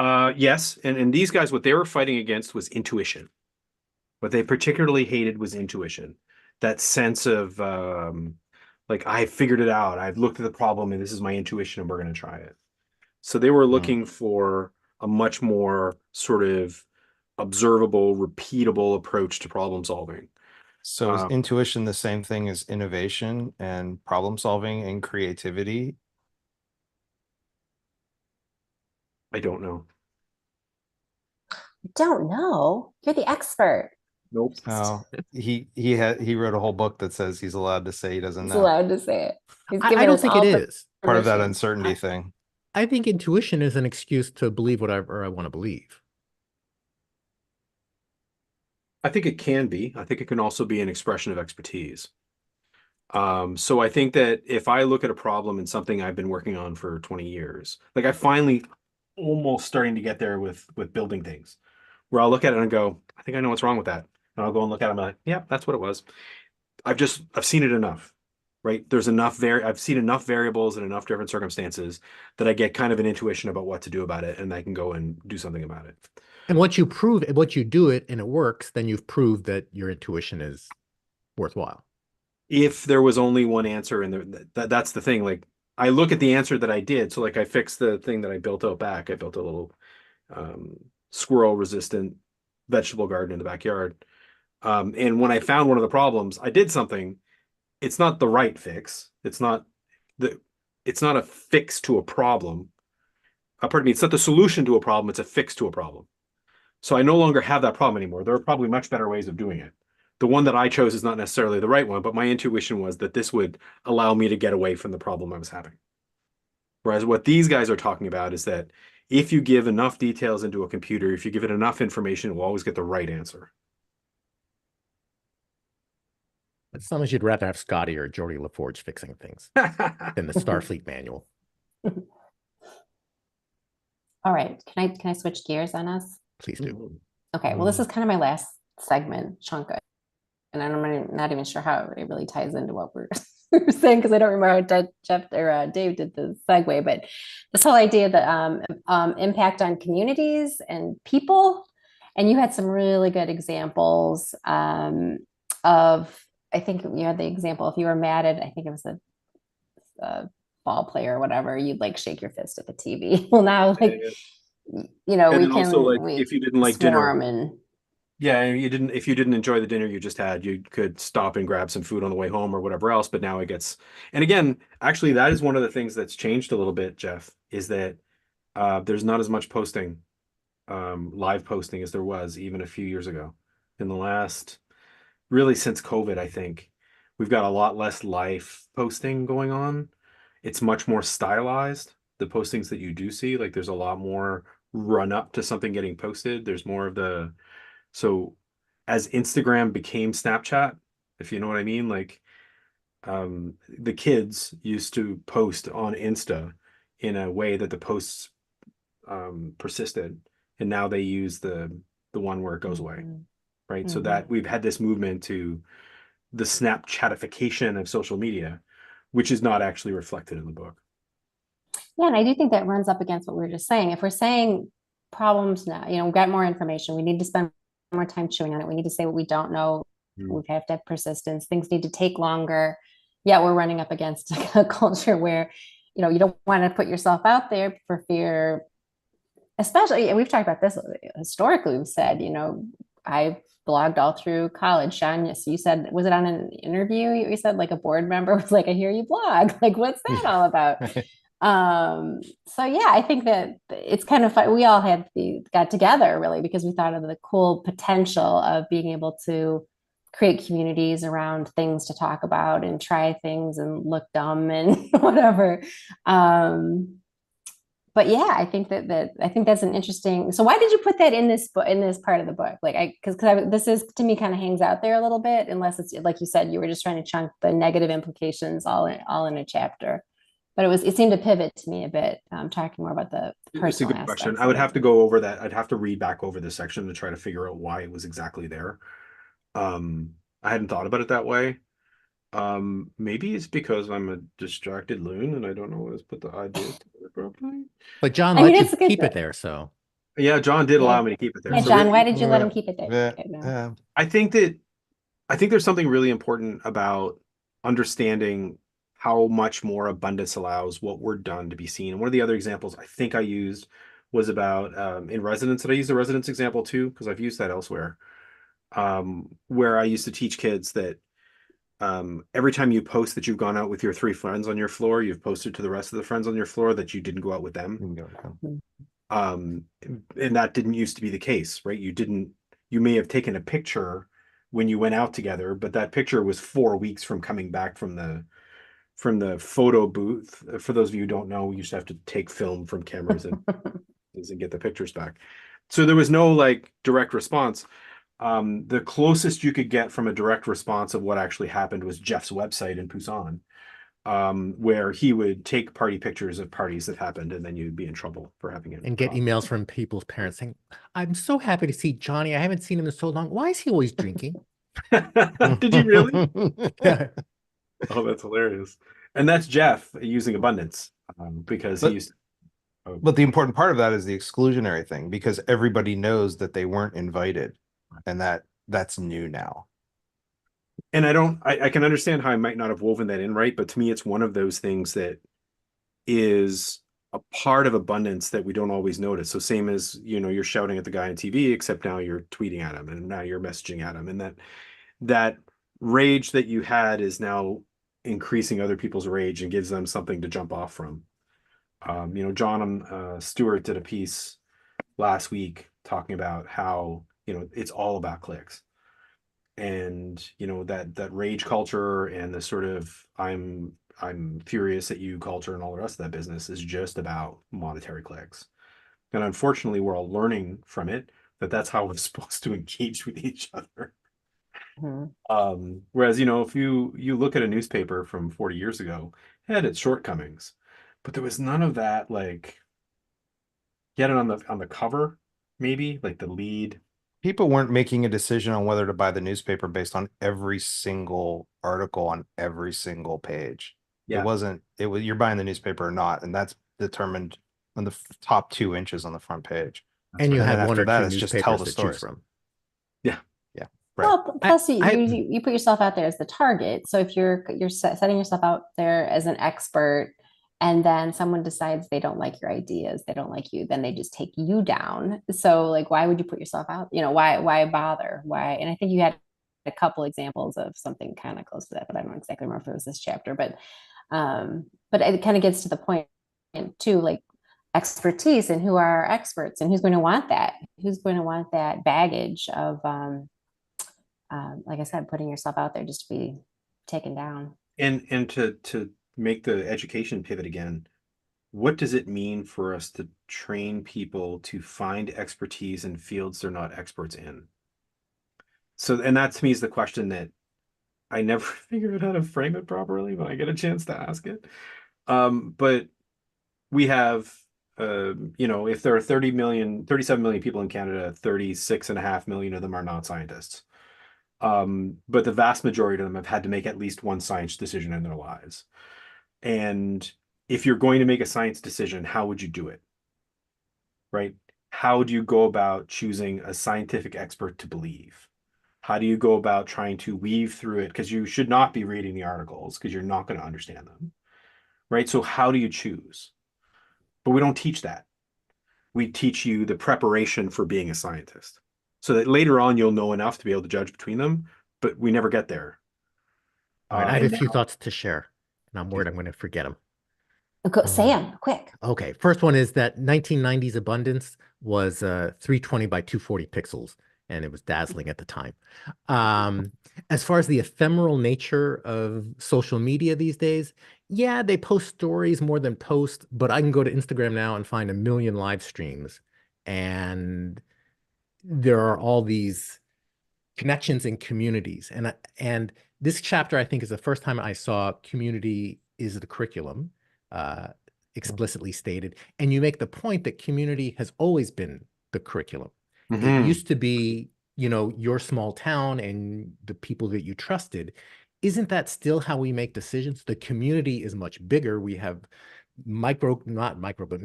Yes, and these guys, what they were fighting against was intuition. What they particularly hated was intuition. That sense of like, I figured it out. I've looked at the problem and this is my intuition and we're going to try it. So they were looking for a much more sort of observable, repeatable approach to problem solving. So is intuition the same thing as innovation and problem solving and creativity? I don't know. Don't know. You're the expert. Nope. Oh, he wrote a whole book that says he's allowed to say he doesn't He's know. allowed to say it. He's I given don't us think all it is. Part of that permission. uncertainty thing. I think intuition is an excuse to believe whatever I want to believe. I think it can be. I think it can also be an expression of expertise. So I think that if I look at a problem in something I've been working on for 20 years, like I finally almost starting to get there with building things, where I'll look at it and go, I think I know what's wrong with that. And I'll go and look at it and be like, yeah, that's what it was. I've seen it enough, right? I've seen enough variables and enough different circumstances that I get kind of an intuition about what to do about it, and I can go and do something about it. And once you do it and it works, then you've proved that your intuition is worthwhile. If there was only one answer, and that's the thing. Like, I look at the answer that I did. So like I fixed the thing that I built out back. I built a little squirrel resistant vegetable garden in the backyard. And when I found one of the problems, I did something. It's not the right fix. It's not a fix to a problem. Pardon me, it's not the solution to a problem, it's a fix to a problem. So I no longer have that problem anymore. There are probably much better ways of doing it. the one that I chose is not necessarily the right one, but my intuition was that this would allow me to get away from the problem I was having. Whereas what these guys are talking about is that if you give enough details into a computer, if you give it enough information, it will always get the right answer. But sometimes you'd rather have Scotty or Geordie LaForge fixing things than the Starfleet manual. All right. Can I switch gears on us? Please do. Okay. Well, this is kind of my last segment, chunk of, and I'm not even sure how it really ties into what we're saying because I don't remember how Jeff or Dave did the segue, but this whole idea that impact on communities and people, and you had some really good examples of. I think you had the example if you were mad at, I think it was a ball player or whatever, you'd like shake your fist at the TV. Well, now like you know, And we then can also, like, we if you didn't like dinner, swarm and yeah, if you didn't enjoy the dinner you just had, you could stop and grab some food on the way home or whatever else. But now it gets, and again, actually, that is one of the things that's changed a little bit, Jeff, is that there's not as much posting, live posting as there was even a few years ago. In the last, really since COVID, I think we've got a lot less live posting going on. It's much more stylized. The postings that you do see, like there's a lot more run up to something getting posted. There's more of the, so as Instagram became Snapchat, if you know what I mean, like the kids used to post on Insta in a way that the posts persisted, and now they use the one where it goes away, right? So that we've had this movement to the Snapchatification of social media, which is not actually reflected in the book. yeah, and I do think that runs up against what we were just saying. If we're saying problems now, you know, we've got more information, we need to spend more time chewing on it. We need to say what we don't know. We have to have persistence. Things need to take longer. Yeah, we're running up against a culture where, you know, you don't want to put yourself out there for fear, especially, and we've talked about this historically, we've said, you know, I blogged all through college. Sean, yes, you said, was it on an interview? You said like a board member was like, I hear you blog. Like, what's that all about? So yeah, I think that it's kind of fun. We all got together really because we thought of the cool potential of being able to create communities around things to talk about and try things and look dumb and whatever. But yeah, I think I think that's an interesting. So why did you put that in this book, in this part of the book? Like, because this is to me kind of hangs out there a little bit, unless it's like you said, you were just trying to chunk the negative implications all in a chapter. But it seemed to pivot to me a bit, talking more about the personal It's a good question. aspects I would of have it. to go over that. I'd have to read back over this section to try to figure out why it was exactly there. I hadn't thought about it that way. Maybe it's because I'm a distracted loon and I don't know how to put the ideas together properly. But John I mean, let you it's a good keep it book. there, so Yeah, John did allow Yeah. me to keep it there. Yeah, So John, why really, did you let him keep it there? Yeah, Okay, no. yeah. I think there's something really important about understanding how much more abundance allows what we're done to be seen. And one of the other examples I think I used was about in residence. Did I use the residence example too? Because I've used that elsewhere. Where I used to teach kids that every time you post that you've gone out with your 3 friends on your floor, you've posted to the rest of the friends on your floor that you didn't go out with them. And that didn't used to be the case, right? You may have taken a picture when you went out together, but that picture was 4 weeks from coming back from the photo booth. For those of you who don't know, we used to have to take film from cameras and get the pictures back. So there was no like direct response. The closest you could get from a direct response of what actually happened was Jeff's website in Busan, where he would take party pictures of parties that happened, and then you'd be in trouble for having it. and get emails from people's parents saying, "I'm so happy to see Johnny. I haven't seen him in so long. Why is he always drinking?" Did you really? Yeah. Oh, that's hilarious. And that's Jeff using abundance, because he But used. but the important part of that is the exclusionary thing because everybody knows that they weren't invited, and that's new now. And I can understand how I might not have woven that in right, but to me, it's one of those things that is a part of abundance that we don't always notice. So same as, you're shouting at the guy on TV, except now you're tweeting at him and now you're messaging at him. And that rage that you had is now increasing other people's rage and gives them something to jump off from. John Stewart did a piece last week talking about how, it's all about clicks. and that rage culture and the sort of I'm furious at you culture and all the rest of that business is just about monetary clicks. And unfortunately, we're all learning from it that that's how we're supposed to engage with each other. Mhm. Whereas, if you look at a newspaper from 40 years ago, it had its shortcomings, but there was none of that. Like, you had it on the cover, maybe like the lead. People weren't making a decision on whether to buy the newspaper based on every single article on every single page. It Yeah, wasn't, it was, you're buying the newspaper or not, and that's determined on the top 2 inches on the front page. that's And you right. And then had one after or that, two it's just tell newspapers the to choose story. from. Yeah, Yeah, right. Well, I, plus you, I you put yourself out there as the target. So if you're setting yourself out there as an expert, and then someone decides they don't like your ideas, they don't like you, then they just take you down. So like, why would you put yourself out? Why bother? Why? And I think you had a couple examples of something kind of close to that, but I don't exactly remember if it was this chapter. But it kind of gets to the point too, like expertise and who are our experts and who's going to want that? Who's going to want that baggage of like I said, putting yourself out there just to be taken down. and to make the education pivot again, what does it mean for us to train people to find expertise in fields they're not experts in? So, and that to me is the question that I never figure out how to frame it properly when I get a chance to ask it. But we have, if there are 37 million people in Canada, 36.5 million of them are not scientists. But the vast majority of them have had to make at least one science decision in their lives. And if you're going to make a science decision, how would you do it? Right? How do you go about choosing a scientific expert to believe? How do you go about trying to weave through it? Because you should not be reading the articles because you're not going to understand them. Right? So, how do you choose? But we don't teach that. We teach you the preparation for being a scientist so that later on you'll know enough to be able to judge between them, but we never get there. All right, I have a And few now, thoughts to share, and I'm worried I'm going to forget them. Say them quick. Okay, first one is that 1990s abundance was 320 by 240 pixels, and it was dazzling at the time. Um, as far as the ephemeral nature of social media these days, yeah, they post stories more than post, but I can go to Instagram now and find a million live streams, and there are all these connections and communities. And this chapter, I think, is the first time I saw community is the curriculum uh, explicitly stated. And you make the point that community has always been the curriculum. It mhm. used to be, your small town and the people that you trusted. Isn't that still how we make decisions? The community is much bigger. We have not micro, but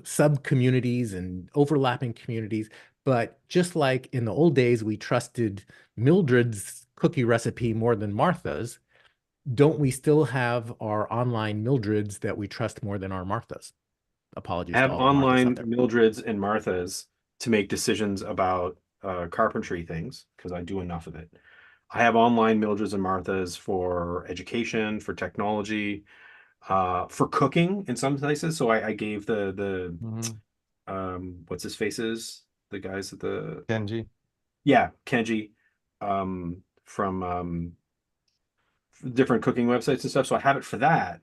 sub communities and overlapping communities. But just like in the old days, we trusted Mildred's cookie recipe more than Martha's, don't we still have our online Mildreds that we trust more than our Marthas? Apologies to Have all the Marthas out online there. Mildreds and Marthas to make decisions about carpentry things because I do enough of it. I have online Mildreds and Marthas for education, for technology, for cooking in some places. So I gave the Mhm. what's his faces, the guys at the Genji. yeah, Kenji, from different cooking websites and stuff. So I have it for that.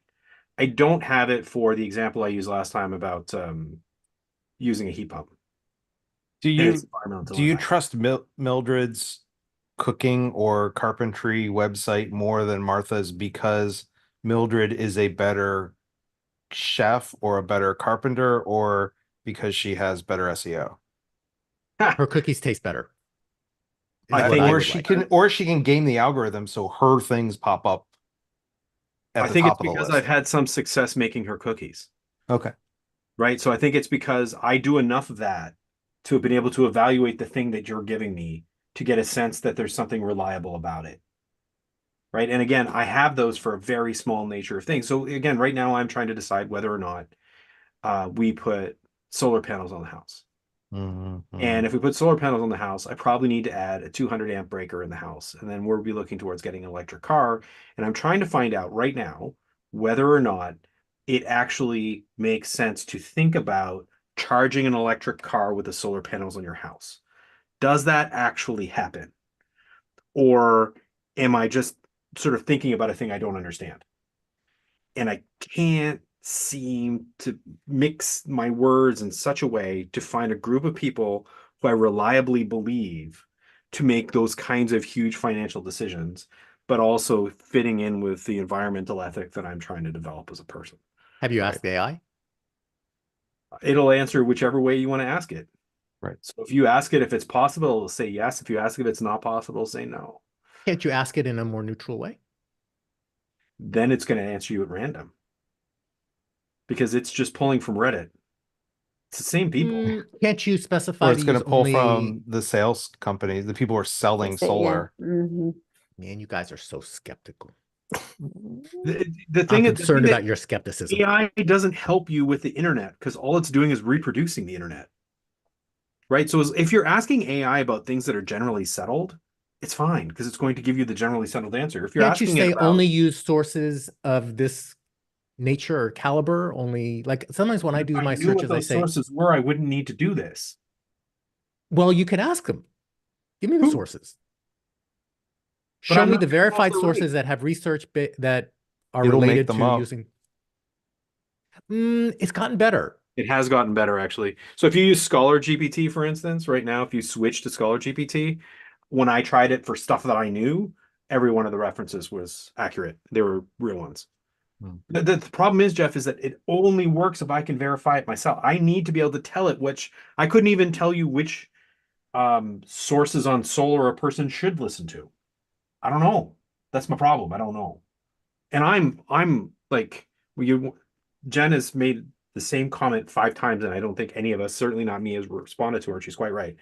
I don't have it for the example I used last time about using a heat pump Do and its you environmental do you impact. trust Mildred's cooking or carpentry website more than Martha's because Mildred is a better chef or a better carpenter or because she has better SEO? Her cookies taste better, is I what think I it's Or would she like. can game the algorithm so her things pop up at I the think it's top of the because I've list. had some success making her cookies, Okay. right? So I think it's because I do enough of that to have been able to evaluate the thing that you're giving me to get a sense that there's something reliable about it. Right. And again, I have those for a very small nature of things. So again, right now I'm trying to decide whether or not we put solar panels on the house. And Mhm. if we put solar panels on the house, I probably need to add a 200 amp breaker in the house. And then we'll be looking towards getting an electric car. And I'm trying to find out right now whether or not it actually makes sense to think about charging an electric car with the solar panels on your house. Does that actually happen? or am I just sort of thinking about a thing I don't understand? And I can't seem to mix my words in such a way to find a group of people who I reliably believe to make those kinds of huge financial decisions, but also fitting in with the environmental ethic that I'm trying to develop as a person. Have you Right. asked AI? It'll answer whichever way you want to ask it. Right. So if you ask it if it's possible, it'll say yes. If you ask if it's not possible, it'll say no. Can't you ask it in a more neutral way? Then it's going to answer you at random because it's just pulling from Reddit. It's the same people. Can't you Or specify it's to going use to pull only? from the sales companies, the people who are selling Yeah. solar. Mhm. Man, you guys are so skeptical. The I'm thing concerned that about your skepticism. AI doesn't help you with the internet because all it's doing is reproducing the internet. Right. So if you're asking AI about things that are generally settled, it's fine because it's going to give you the generally settled answer. If you're Can't you asking it say about, only use sources of this nature or caliber? Only like sometimes when I do if I my knew what searches, I those say, sources were, I wouldn't need to do this. well, you can ask them. Give me the Who? sources. But Show I'm me not the sure verified they're sources right. that have research that are It'll make related them to up. using. It's gotten better. It has gotten better, actually. So if you use Scholar GPT, for instance, right now, if you switch to Scholar GPT, when I tried it for stuff that I knew, every one of the references was accurate. They were real ones. Hmm. The problem is, Jeff, is that it only works if I can verify it myself. I need to be able to tell it which I couldn't even tell you which sources on solar a person should listen to. I don't know. That's my problem. I don't know. And I'm like you Jen has made the same comment 5 times, and I don't think any of us, certainly not me, has responded to her. She's quite right.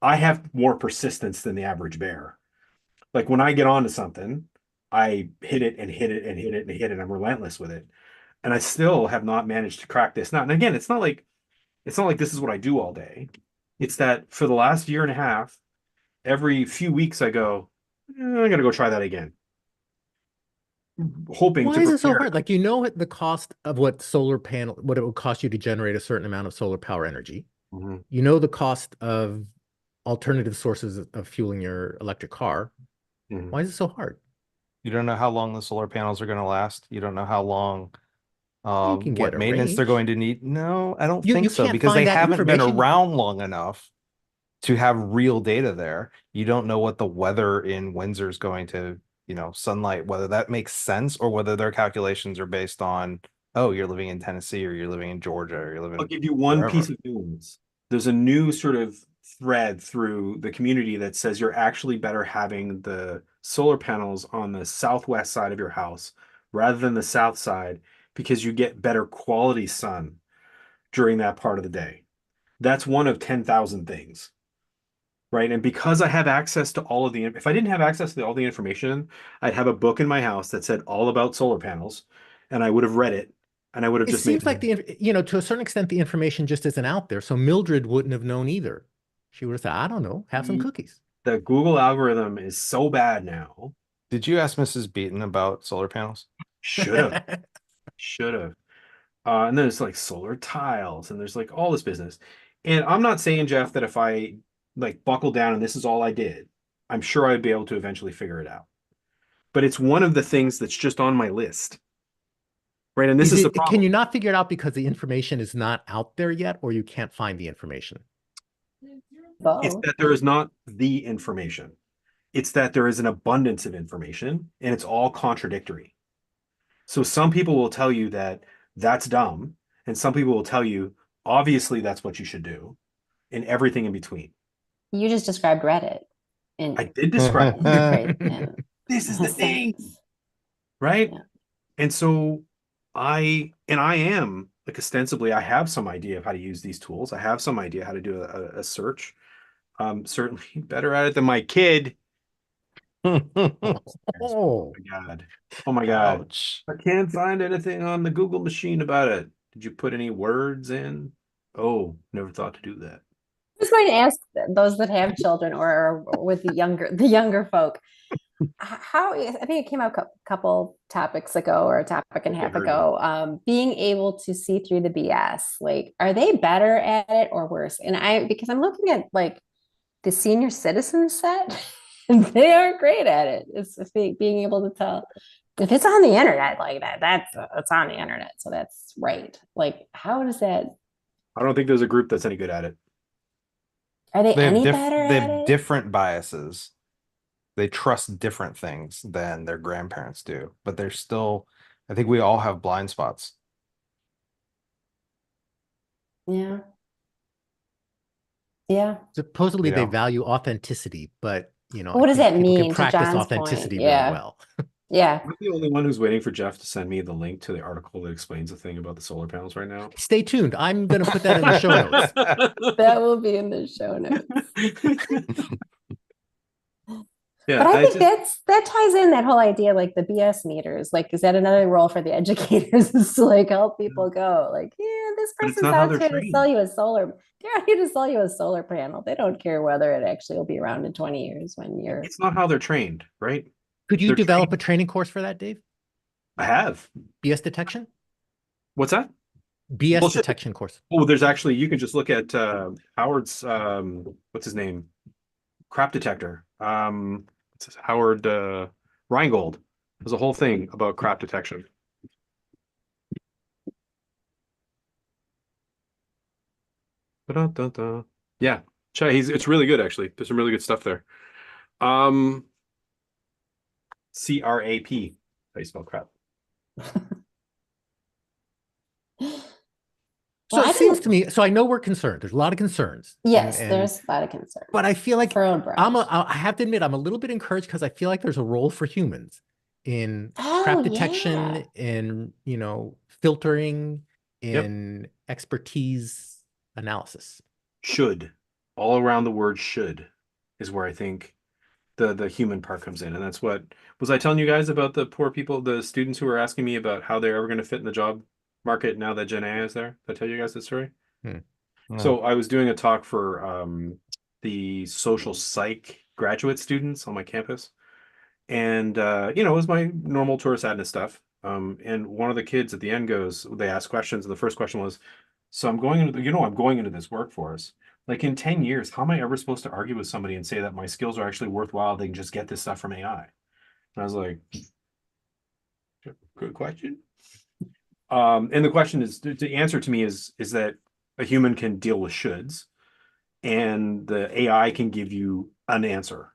I have more persistence than the average bear. Like when I get onto something, I hit it and hit it and hit it and hit it. I'm relentless with it. And I still have not managed to crack this nut. And again, it's not like this is what I do all day. It's that for the last year and a half, every few weeks I go, I'm gonna go try that again. Hoping Why to is it so prepare. hard? Like, the cost of what it would cost you to generate a certain amount of solar power energy. Mhm. You know the cost of alternative sources of fueling your electric car. Mhm. Why is it so hard? You don't know how long the solar panels are going to last. You don't know how long, You can get what a maintenance they're range. going to need. No, I don't You think so can't because they find that haven't been information. around long enough to have real data there. You don't know what the weather in Windsor is going to, sunlight, whether that makes sense or whether their calculations are based on, oh, you're living in Tennessee or you're living in Georgia or you're I'll living give you one piece wherever. of news. There's a new sort of thread through the community that says you're actually better having the solar panels on the southwest side of your house rather than the south side because you get better quality sun during that part of the day. That's one of 10,000 things, right? And because I have access to all of if I didn't have access to all the information, I'd have a book in my house that said all about solar panels, and I would have read it, and I would have It just made seems like to a certain extent, the information just isn't out there. So Mildred wouldn't have known either. She would have said, I don't know, have some cookies. the Google algorithm is so bad now. Did you ask Mrs. Beaton about solar panels? Should have, should have. And then there's like solar tiles, and there's like all this business. And I'm not saying, Jeff, that if I like buckle down and this is all I did, I'm sure I'd be able to eventually figure it out. But it's one of the things that's just on my list, right? And this is the Can problem. you not figure it out because the information is not out there yet, or you can't find the information? It's Both. that there is not the information. It's that there is an abundance of information, and it's all contradictory. So some people will tell you that that's dumb, and some people will tell you, obviously, that's what you should do, and everything in between. You just described Reddit in I did describe great and this is the thing, sense. right? Yeah. And so I am like ostensibly, I have some idea of how to use these tools. I have some idea how to do a search. Certainly better at it than my kid. Oh Oh, my God. Oh my God. Ouch. I can't find anything on the Google machine about it. Did you put any words in? Oh, never thought to do that. I was going to ask those that have children or with the younger folk, how I think it came out a couple topics ago or a topic and a Okay, half very good. ago, being able to see through the BS. Like, are they better at it or worse? And because I'm looking at like the senior citizen set They are great at it. It's being able to tell if it's on the internet like that. It's on the internet, so that's right. Like, how does that? I don't think there's a group that's any good at it. Are they any They better at have it? different biases. They trust different things than their grandparents do, but they're still, I think we all have blind spots. Yeah, yeah. Supposedly You they know, value authenticity, but But I what does think that people can mean to practice John's point? authenticity really Yeah, well. yeah. I'm the only one who's waiting for Jeff to send me the link to the article that explains the thing about the solar panels right now. Stay tuned. I'm going to put that in the show notes. That will be in the show notes. Yeah, But I I think just that ties in that whole idea, like the BS meters. Like, is that another role for the educators is to like help people go, like, yeah, this but it's person's not how out they're here to sell trained. you a solar. They're out here to sell you a solar panel. They don't care whether it actually will be around in 20 years when you're. It's not how they're trained, right? Could you They're develop a trained. training course for that, Dave? I have. BS detection? What's that? BS Bullshit. detection course. Oh, there's actually you can just look at Howard's what's his name? Crap detector. What's this? Howard Rheingold. There's a whole thing about crap detection. Da-da-da-da. Yeah, it's really good actually. There's some really good stuff there. CRAP. How you spell crap? So Well, I it seems didn't. to me, so I know we're concerned. There's a lot of concerns. Yes, And there's a lot of concern. but I feel like Furrowed brows. I have to admit, I'm a little bit encouraged because I feel like there's a role for humans in crap Oh yeah. detection, in, filtering, Yep. in expertise analysis. Should. All around the word should is where I think the human part comes in. And that's what was I telling you guys about the poor people, the students who were asking me about how they're ever going to fit in the job market now that Gen AI is there? Did I tell you guys that story? Hmm. no. So I was doing a talk for the social psych graduate students on my campus. And it was my normal tour sadness stuff. And one of the kids at the end goes, they asked questions, and the first question was, so I'm going into I'm going into this workforce. Like in 10 years, how am I ever supposed to argue with somebody and say that my skills are actually worthwhile? They can just get this stuff from AI. And I was like, good question. And the question is the answer to me is that a human can deal with shoulds and the AI can give you an answer,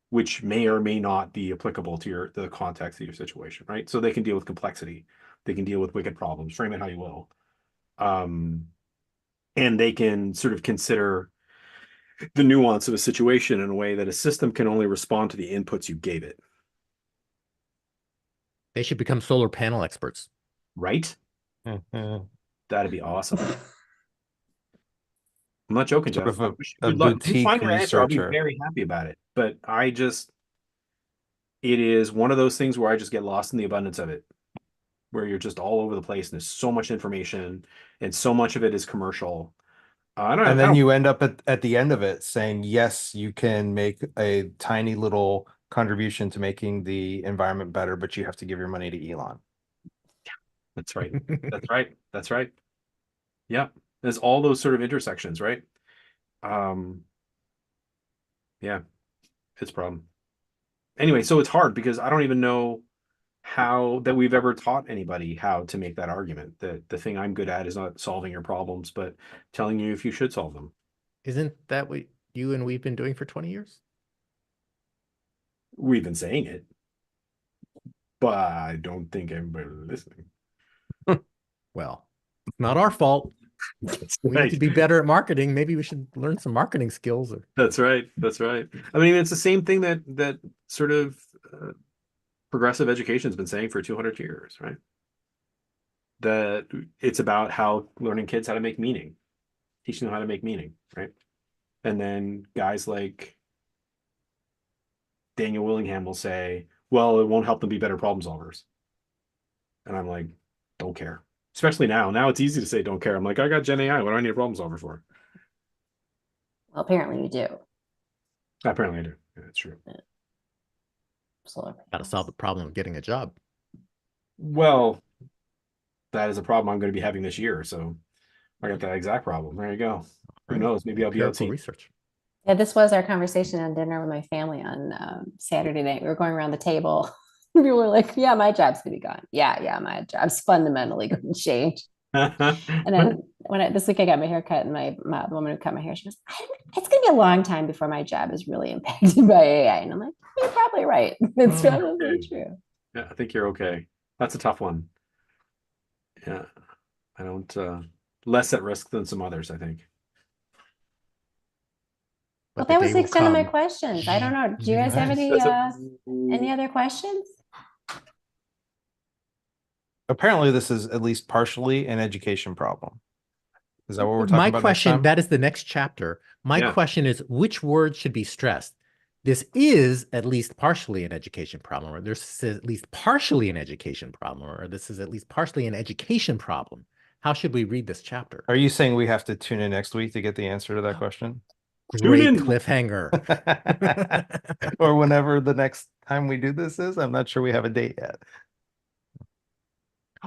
which may or may not be applicable to the context of your situation, right? So they can deal with complexity, they can deal with wicked problems, frame it how you will. And they can sort of consider the nuance of a situation in a way that a system can only respond to the inputs you gave it. They should become solar panel experts. Right? Mhm. That'd be awesome. I'm not joking, Sort Jeff. of Good a luck. If you boutique find your answer, I'll be researcher. very happy about it. But it is one of those things where I just get lost in the abundance of it, where you're just all over the place and there's so much information and so much of it is commercial. And then you end up at the end of it saying, yes, you can make a tiny little contribution to making the environment better, but you have to give your money to Elon. That's right. That's right. That's right. Yeah. There's all those sort of intersections, right? Yeah, it's a problem. Anyway, so it's hard because I don't even know how that we've ever taught anybody how to make that argument. That the thing I'm good at is not solving your problems, but telling you if you should solve them. Isn't that what you and we've been doing for 20 years? We've been saying it, but I don't think everybody's listening. Well, it's not our fault. That's We need right. to be better at marketing. Maybe we should learn some marketing skills. That's right. That's right. I mean, it's the same thing that sort of progressive education has been saying for 200 years, right? That it's about how learning kids how to make meaning, teaching them how to make meaning, right? And then guys like Daniel Willingham will say, well, it won't help them be better problem solvers. And I'm like, don't care. Especially now. Now it's easy to say don't care. I'm like, I got Gen AI. What do I need a problem solver for? Well, apparently you do. Apparently I do. Yeah, that's true. Solar Got to solve the problem of getting a job. Well, that is a problem I'm going to be having this year. So I got that exact problem. There you go. Who knows? Maybe I'll be Empirical out research. Yeah, this was our conversation on dinner with my family on Saturday night. We were going around the table. People were like, "Yeah, my job's gonna be gone. Yeah, my job's fundamentally going to change." And then this week I got my hair cut, and the woman who cut my hair, she goes, "It's gonna be a long time before my job is really impacted by AI." And I'm like, "You're probably right. It's probably Okay. true." Yeah, I think you're okay. That's a tough one. Yeah, I don't less at risk than some others, I think. Well, But the that was day the will extent of my come. questions. I don't know. Do you guys have Nice. any other questions? Apparently, this is at least partially an education problem. Is that what we're talking My about next question, time? that is the next chapter. My Yeah. question is, which word should be stressed? This is at least partially an education problem, or this is at least partially an education problem, or this is at least partially an education problem. How should we read this chapter? Are you saying we have to tune in next week to get the answer to that question? Great in. cliffhanger. Or whenever the next time we do this is? I'm not sure we have a date yet.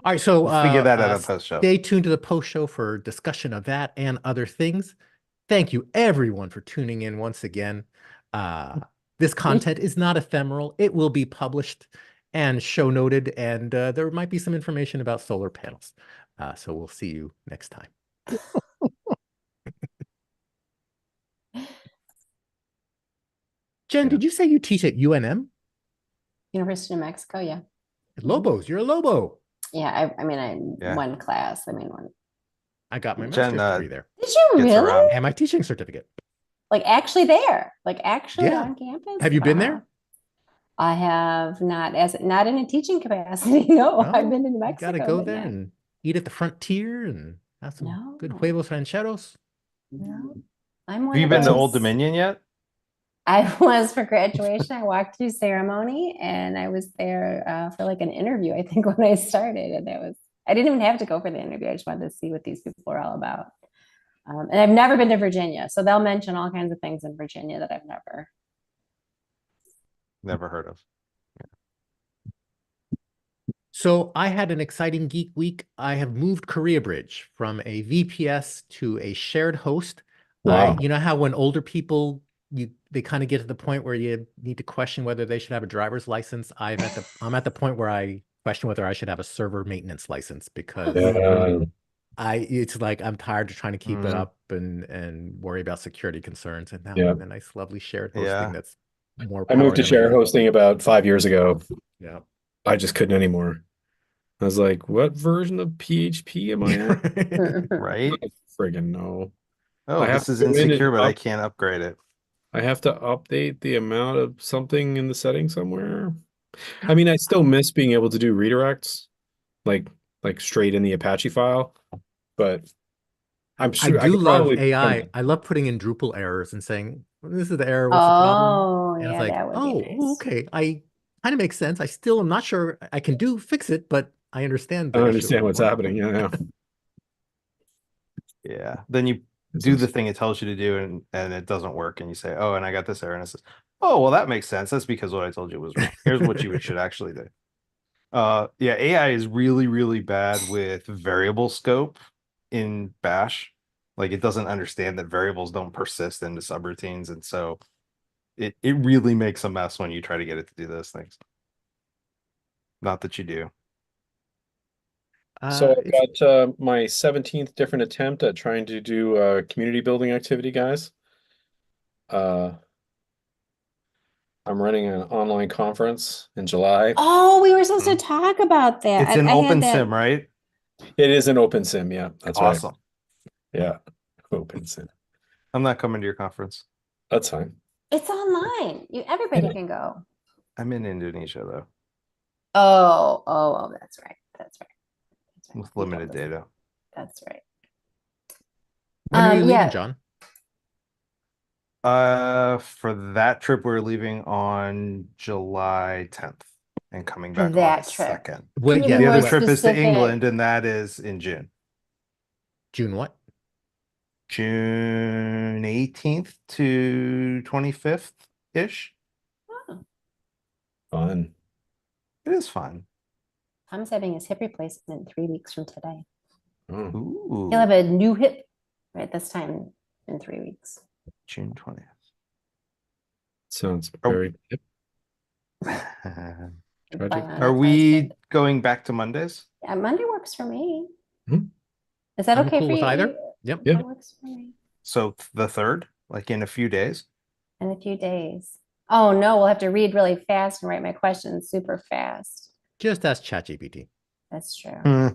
All right, so We'll figure that out at post show. stay tuned to the post show for discussion of that and other things. Thank you, everyone, for tuning in once again. This content is not ephemeral. It will be published and show noted, and there might be some information about solar panels. So we'll see you next time. Jen, did you say you teach at UNM? University of Mexico, yeah. Lobos, you're a Lobo. Yeah, I mean, Yeah. one class. I mean, one. I got my Jen, master's degree there Did you gets really? around. and my teaching certificate. Like actually there? Like actually Yeah. on campus? Have you been Wow. there? I have not in a teaching capacity. No, I've been in You Mexico. gotta go but there not- and eat at the frontier and have some good No. huevos rancheros. No, I'm one Have you of been to those. Old Dominion yet? I was for graduation. I walked through ceremony, and I was there for like an interview. I think when I started, and I didn't even have to go for the interview. I just wanted to see what these people are all about. And I've never been to Virginia, so they'll mention all kinds of things in Virginia that I've never. Never heard of. So I had an exciting geek week. I have moved Career Bridge from a VPS to a shared host. Wow. You know how when older people they kind of get to the point where you need to question whether they should have a driver's license. I'm at the point where I question whether I should have a server maintenance license because it's like I'm tired of trying to keep it up and worry about security concerns. And now I'm in a nice, lovely shared hosting that's more. I moved to power share than- hosting about 5 years ago. Yeah. I just couldn't anymore. I was like, what version of PHP am I at? Right? I friggin' know. Oh, I have this is to go in and insecure, but I up- can't upgrade it. I have to update the amount of something in the settings somewhere. I mean, I still miss being able to do redirects, like straight in the Apache file, but I'm I sure do could love probably AI. I love putting in Drupal errors and saying, this is the error, what's the problem? Oh, And yeah, it's like, that would be oh, nice. okay. I kind of makes sense. I still am not sure I can fix it, but I understand I the issue understand what's more. happening. Yeah. Yeah. Then you do the thing it tells you to do and it doesn't work. And you say, oh, and I got this error. And it says, oh, well, that makes sense. That's because what I told you was wrong. Here's what you should actually do. Yeah, AI is really, really bad with variable scope in Bash. Like it doesn't understand that variables don't persist into subroutines. And so it really makes a mess when you try to get it to do those things. Not that you do. So I've got my 17th different attempt at trying to do a community building activity, guys. I'm running an online conference in July. Oh, we were supposed to talk about that. It's an I had open that- sim, right? It is an open sim. Yeah, that's right. Awesome. Yeah, open sim. I'm not coming to your conference. That's fine. It's online. Everybody Yeah. can go. I'm in Indonesia though, Oh, that's right. That's right. with You told limited us. data. That's right. When are you leaving, yeah. John? For that trip, we're leaving on July 10th and coming back that August trip. 2nd. Well, Can you yeah, be The more other trip is to specific? England, and that is in June. June what? June 18th to 25th ish. Oh, Fun. It is fun. Tom's having his hip replacement 3 weeks from today. Oh. Ooh, He'll have a new hip right this time in 3 weeks. June 20th. Sounds Oh. very. Yep. Are Tragic. Fun. That sounds we good. going back to Mondays? Yeah, Monday works for me. Mhm. Is that I'm okay cool for with you? either. Yep. Yeah. That works for me. So the third, like in a few days. In a few days. Oh no, we'll have to read really fast and write my questions super fast. Just ask ChatGPT. That's true. Hmm.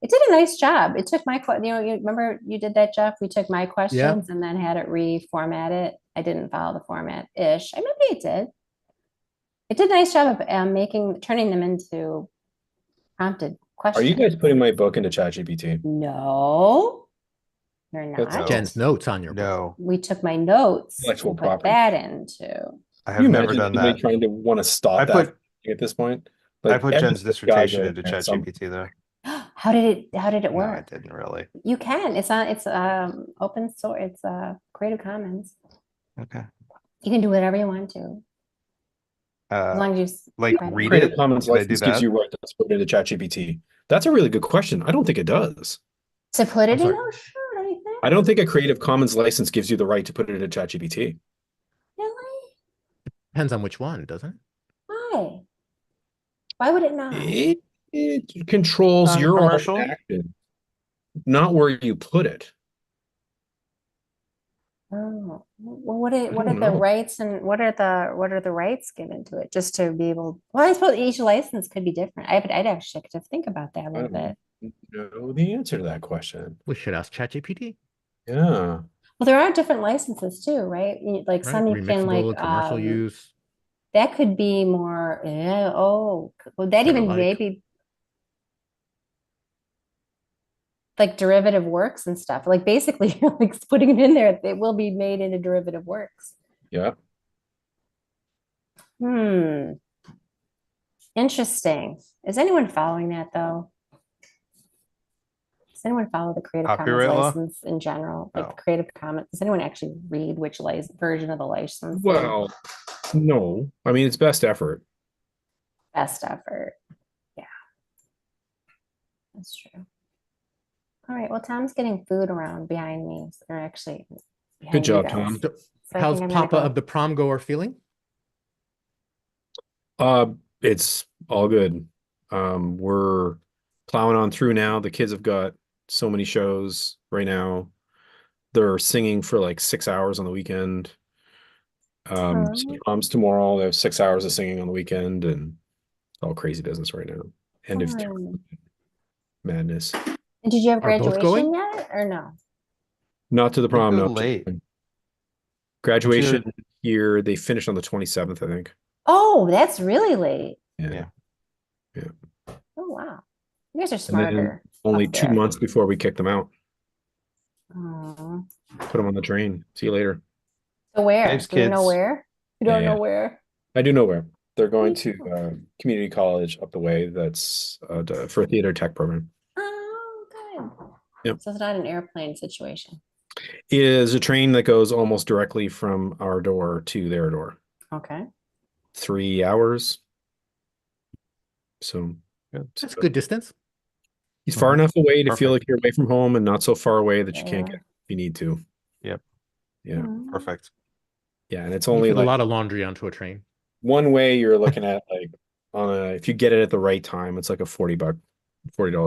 It did a nice job. It took my, you remember you did that, Jeff? We took my questions and then had it reformat it. I didn't follow the format-ish. Maybe it did. It did a nice job of turning them into prompted Are questions. you guys putting my book into ChatGPT? No, you're That's not. No. Jen's notes on your book. No, We took my notes Intellectual and put property. that into. I Can have you never imagine done anybody that. trying to want to stop I that put at this point? I put every Jen's guy's dissertation right into there, some- ChatGPT though. How did it No, I work? didn't really. You can. It's open source. It's Creative Commons. Okay. You can do whatever you want to, as long as you like write read Creative it? Commons Did I do license gives that? you right to put it into ChatGPT. That's a really good question. I don't think it does. to put it I'm in. sorry. Oh, sure. Don't you think? I don't think a Creative Commons license gives you the right to put it into ChatGPT. Really? Depends on which one, doesn't it? Why? Why would it not? It controls your own Non-commercial? action, not where you put it. Oh, well, what are don't the know. rights and what are the rights given to it just to be able? Well, I suppose each license could be different. I'd actually have to think about that a I little bit. don't know the answer to that question. We should ask ChatGPT. Yeah. Well, there are different licenses too, right? Like Right? some you can like Remixable, commercial use. that could be more. Yeah, oh, would that Kind of even like. maybe like derivative works and stuff? Like basically, like putting it in there, it will be made into derivative works. Yeah. Hmm. Interesting. Is anyone following that though? Does anyone follow the Creative Commons Copyright law? license in general? Like No. the Creative Commons, does anyone actually read which version of the license? Well, no. I mean, it's best effort. Best effort. Yeah. That's true. All right. Well, Tom's getting food around behind me. Or actually behind Good job, you guys. Tom. So, So I how's think I'm gonna Papa go. of the prom goer feeling? It's all good. We're plowing on through now. The kids have got so many shows right now. They're singing for like 6 hours on the weekend. So Tom's tomorrow. They have 6 hours of singing on the weekend, and all crazy business right now. End of year Fun. madness. And did you have Are both graduation going? yet or no? Not to the prom, go no. late. Graduation here, they finished on the 27th, I think. Oh, that's really late. Yeah. Oh, wow. You guys are And then smarter. only up 2 there. months before we kick them out. Aw. Put them on the train. See you later. So where? Thanks, Do you know kids. where? You don't Yeah. know where? I do know where. They're going to community college up the way. That's for a theater tech program. Oh, good. Yep. So it's not an airplane situation. It is a train that goes almost directly from our door to their door. Okay. 3 hours. So yeah, That's a good distance. he's far enough away to feel Perfect. like you're away from home and not so far away that you can't Yeah. get if you need to. Yep. Yeah. Mm. Perfect. Yeah. And it's You only fit a like lot of laundry onto a train. one way you're looking at like if you get it at the right time, it's like a $40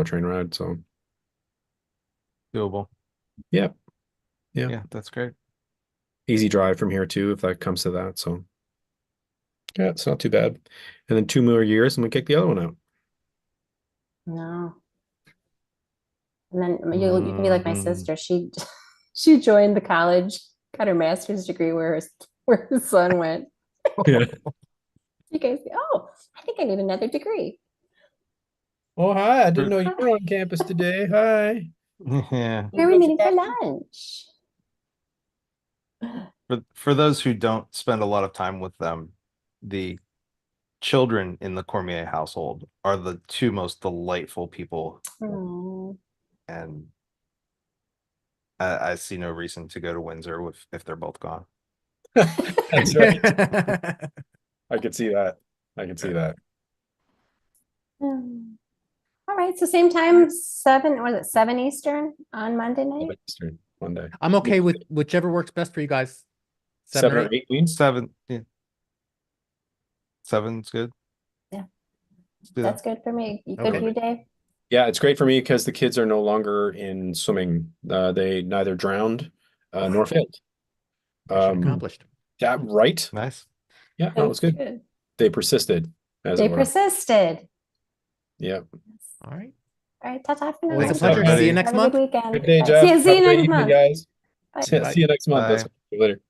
train ride. So Doable. yeah. Yeah. Yeah, that's great. Easy drive from here too, if that comes to that. So yeah, it's not too bad. And then 2 more years and we kick the other one out. No. And then you can be like my Mhm. sister. She joined the college, got her master's degree where her son went. Yeah. You guys, oh, I think I need another degree. Oh, hi. I didn't know you were on campus today. Hi. Yeah. Where are we meeting for lunch? For those who don't spend a lot of time with them, the children in the Cormier household are the two most delightful people, Oh, and I see no reason to go to Windsor if they're both gone. That's right. I could see that. I can see that. all right. So same time, 7, was it 7 Eastern on Monday night? Eastern Monday. I'm okay with whichever works best for you guys. 7 or 7 or 8? 8 means? 7. Yeah. 7's good. Yeah. Let's do That's that. good for me. Good Okay. for you, Dave? Yeah, it's great for me because the kids are no longer in swimming. They neither drowned nor failed. Mission accomplished. Yeah, right. Nice. Yeah, no, it was That's good. good. They persisted, as They it were. persisted. Yeah. All right. All right, ta-ta for now. Well, it's a Thanks, pleasure. See you everybody. next Have a good month. weekend. Good day, Bye. Jeff. See Have you a great next evening, month. guys. Bye. See you next month. Bye. That's later.